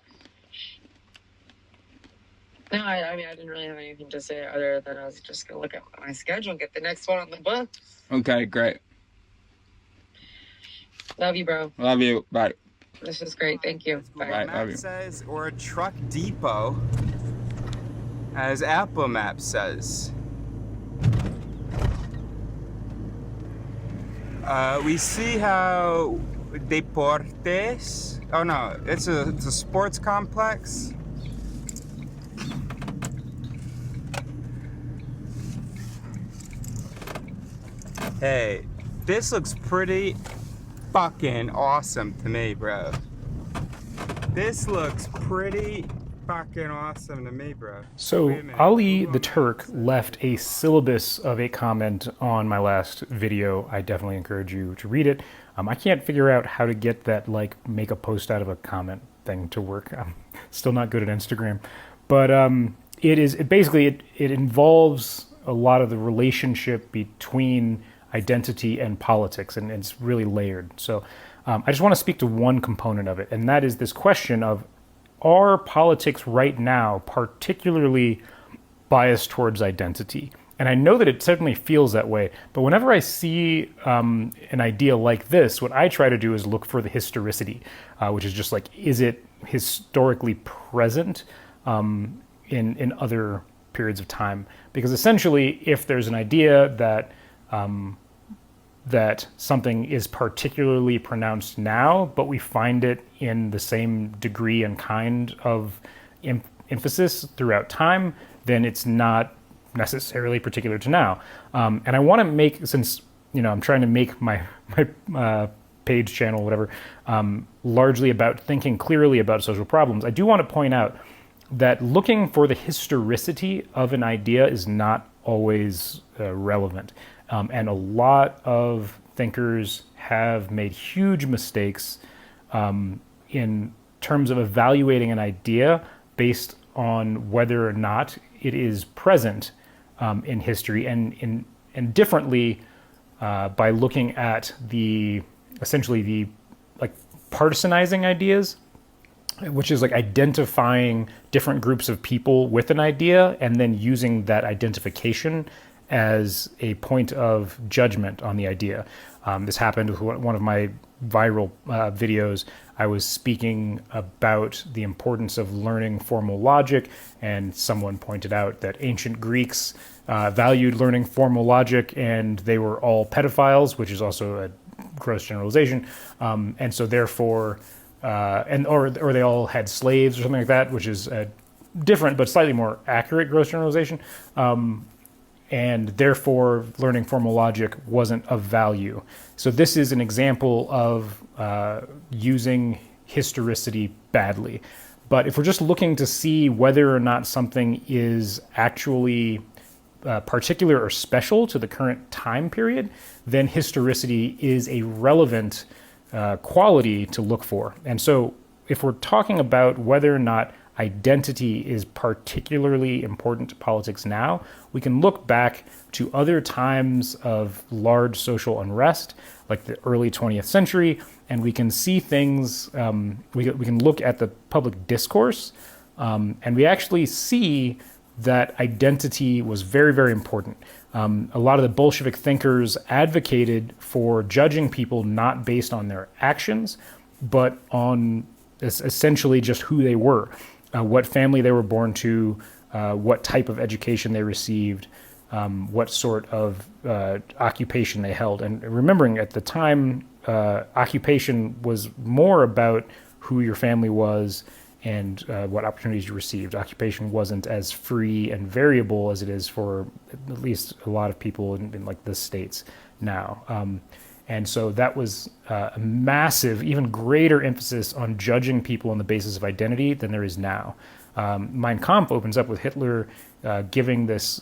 No, I mean, I didn't really have anything to say other than I was just going to look at my schedule and get the next one on the book. Okay, great. Love you, bro. Love you. Bye. This is great. Thank you. Bye. Bye. Love you. Says, or a truck depot, as Apple Maps says. We see how Deportes. Oh no, it's a sports complex. Hey, this looks pretty fucking awesome to me, bro. This looks pretty fucking awesome to me, bro. So Ali the Turk left a syllabus of a comment on my last video. I definitely encourage you to read it. I can't figure out how to get that like make a post out of a comment thing to work. I'm still not good at Instagram, but it involves a lot of the relationship between identity and politics, and it's really layered. So I just want to speak to one component of it, and that is this question of, are politics right now particularly biased towards identity? And I know that it certainly feels that way, but whenever I see an idea like this, what I try to do is look for the historicity, which is just like, is it historically present in other periods of time? Because essentially, if there's an idea that that something is particularly pronounced now, but we find it in the same degree and kind of emphasis throughout time, then it's not necessarily particular to now. And I want to make, since I'm trying to make my page, channel, whatever, largely about thinking clearly about social problems, I do want to point out that looking for the historicity of an idea is not always relevant. And a lot of thinkers have made huge mistakes in terms of evaluating an idea based on whether or not it is present in history, and differently by looking at essentially the partisanizing ideas, which is like identifying different groups of people with an idea and then using that identification as a point of judgment on the idea. This happened with one of my viral videos. I was speaking about the importance of learning formal logic, and someone pointed out that ancient Greeks valued learning formal logic, and they were all pedophiles, which is also a gross generalization. And so therefore, or they all had slaves or something like that, which is a different but slightly more accurate gross generalization. And therefore, learning formal logic wasn't of value. So this is an example of using historicity badly. But if we're just looking to see whether or not something is actually particular or special to the current time period, then historicity is a relevant quality to look for. And so if we're talking about whether or not identity is particularly important to politics now, we can look back to other times of large social unrest, like the early 20th century, and we can see things, we can look at the public discourse, and we actually see that identity was very, very important. A lot of the Bolshevik thinkers advocated for judging people not based on their actions, but on essentially just who they were. What family they were born to, what type of education they received, what sort of occupation they held. And remembering at the time, occupation was more about who your family was and what opportunities you received. Occupation wasn't as free and variable as it is for at least a lot of people in like the States now. And so that was a massive, even greater emphasis on judging people on the basis of identity than there is now. Mein Kampf opens up with Hitler giving this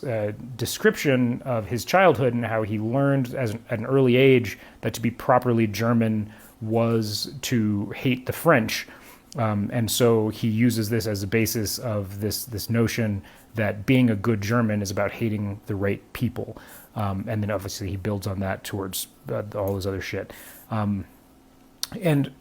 description of his childhood and how he learned at an early age that to be properly German was to hate the French. And so he uses this as a basis of this notion that being a good German is about hating the right people. And then obviously he builds on that towards all this other shit. And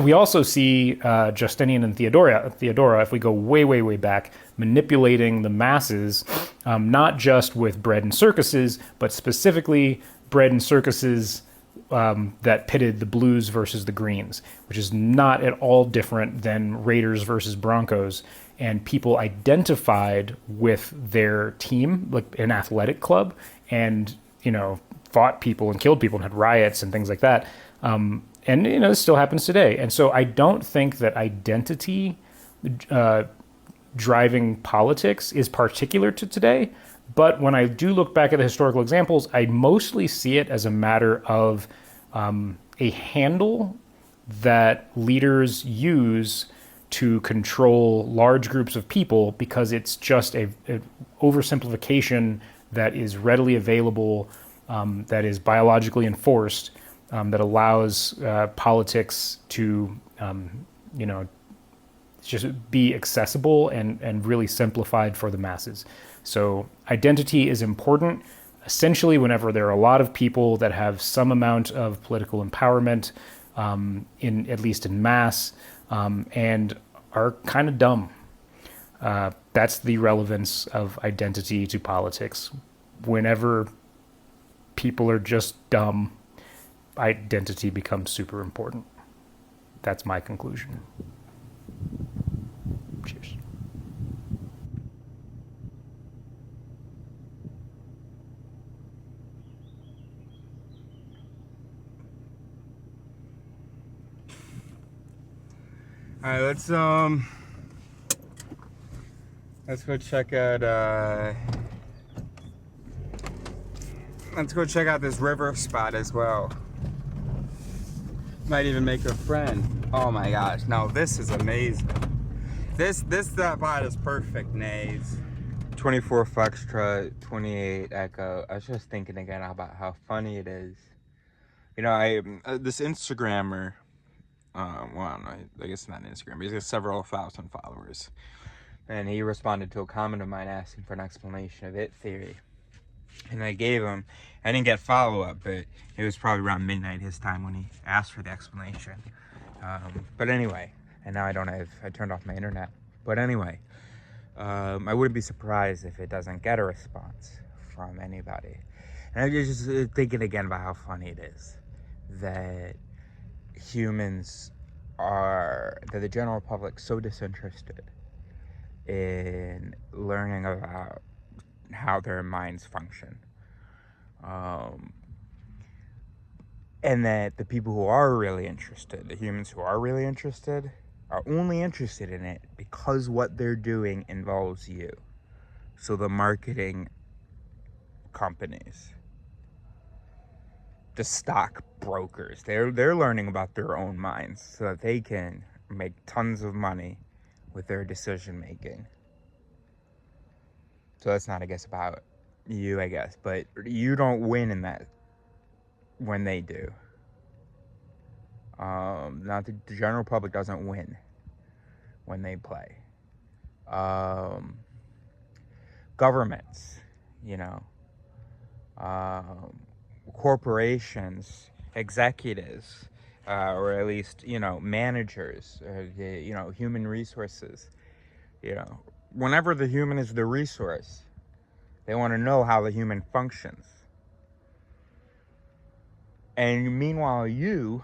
we also see Justinian and Theodora, if we go way, way, way back, manipulating the masses, not just with bread and circuses, but specifically bread and circuses that pitted the Blues versus the Greens, which is not at all different than Raiders versus Broncos. And people identified with their team, like an athletic club, and, fought people and killed people and had riots and things like that. And, this still happens today. And so I don't think that identity driving politics is particular to today. But when I do look back at the historical examples, I mostly see it as a matter of a handle that leaders use to control large groups of people, because it's just a oversimplification that is readily available, that is biologically enforced, that allows politics to, just be accessible and really simplified for the masses. So identity is important. Essentially, whenever there are a lot of people that have some amount of political empowerment, in at least in mass, and are kind of dumb. That's the relevance of identity to politics. Whenever people are just dumb, identity becomes super important. That's my conclusion. Cheers. All right, let's go check out let's go check out this river spot as well. Might even make a friend. Oh my gosh, no, this is amazing. This spot is perfect, Nays. 24 Foxtrot, 28 Echo. I was just thinking again about how funny it is. You know, this Instagrammer, well, I guess not Instagram, but he's got several thousand followers. And he responded to a comment of mine asking for an explanation of it theory. And I gave him, I didn't get follow-up, but it was probably around midnight his time when he asked for the explanation. But anyway, and now I turned off my internet. But anyway, I wouldn't be surprised if it doesn't get a response from anybody. And I'm just thinking again about how funny it is that that the general public so disinterested in learning about how their minds function. And that the people who are really interested, the humans who are really interested, are only interested in it because what they're doing involves you. So the marketing companies, the stock brokers, they're learning about their own minds so that they can make tons of money with their decision making. So that's not, I guess, about you, I guess, but you don't win in that when they do. Not the general public doesn't win when they play. Governments, you know, corporations, executives, or at least, you know, managers, you know, human resources, you know, whenever the human is the resource, they want to know how the human functions. And meanwhile, you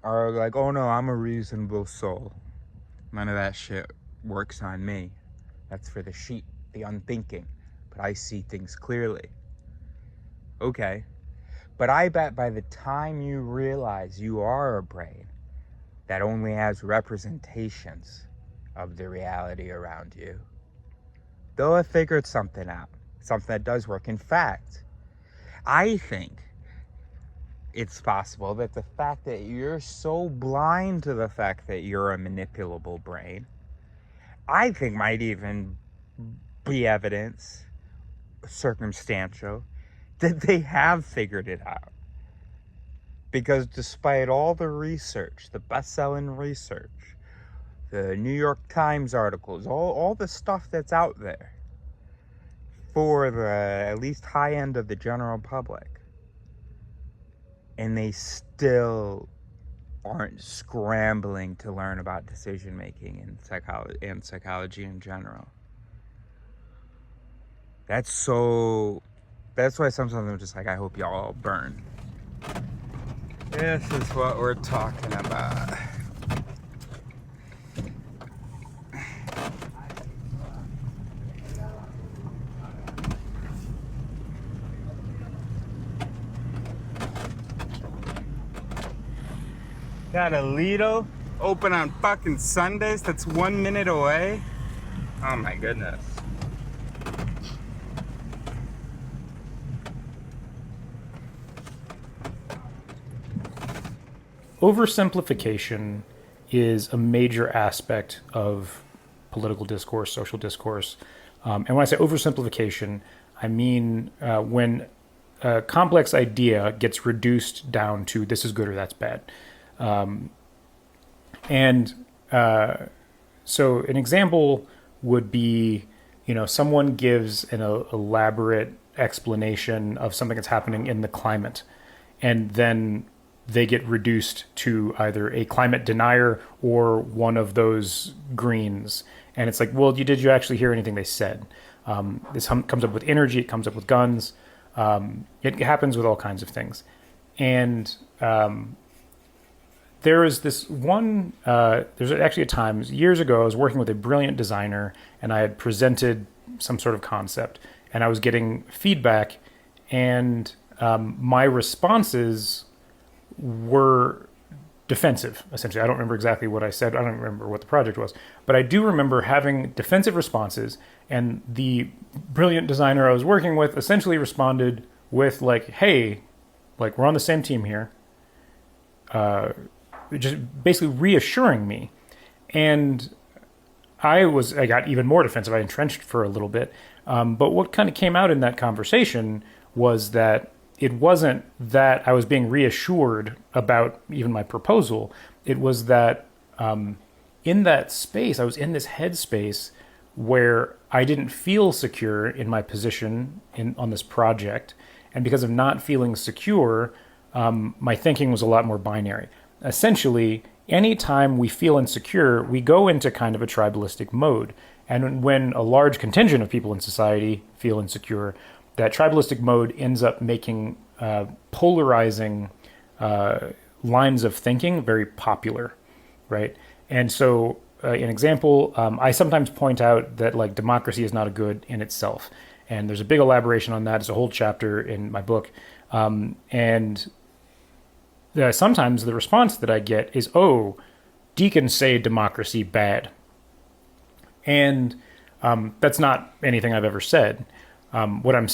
are like, oh no, I'm a reasonable soul. None of that shit works on me. That's for the sheep, the unthinking. But I see things clearly. Okay. But I bet by the time you realize you are a brain that only has representations of the reality around you, they'll have figured something out. Something that does work. In fact, I think it's possible that the fact that you're so blind to the fact that you're a manipulable brain, I think might even be evidence, circumstantial, that they have figured it out. Because despite all the research, the best-selling research, the New York Times articles, all the stuff that's out there for the at least high end of the general public, and they still aren't scrambling to learn about decision making and psychology in general. That's why sometimes I'm just like, I hope y'all all burn. This is what we're talking about. Got a Lido open on fucking Sundays. That's 1 minute away. Oh my goodness. Oversimplification is a major aspect of political discourse, social discourse. And when I say oversimplification, I mean when a complex idea gets reduced down to this is good or that's bad. So an example would be, you know, someone gives an elaborate explanation of something that's happening in the climate, and then they get reduced to either a climate denier or one of those greens. And it's like, well, did you actually hear anything they said? This comes up with energy, it comes up with guns. It happens with all kinds of things. And there is this one, there's actually a time, years ago, I was working with a brilliant designer and I had presented some sort of concept and I was getting feedback, and my responses were defensive, essentially. I don't remember exactly what I said. I don't remember what the project was, but I do remember having defensive responses, and the brilliant designer I was working with essentially responded with like, hey, like, we're on the same team here. Just basically reassuring me. And I got even more defensive. I entrenched for a little bit. But what kind of came out in that conversation was that it wasn't that I was being reassured about even my proposal. It was that in that space, I was in this headspace where I didn't feel secure in my position on this project. And because of not feeling secure, my thinking was a lot more binary. Essentially, anytime we feel insecure, we go into kind of a tribalistic mode. And when a large contingent of people in society feel insecure, that tribalistic mode ends up making polarizing lines of thinking very popular, right? And so, an example, I sometimes point out that like democracy is not a good in itself. And there's a big elaboration on that. It's a whole chapter in my book. Sometimes the response that I get is, oh, deacons say democracy bad. And that's not anything I've ever said. What I'm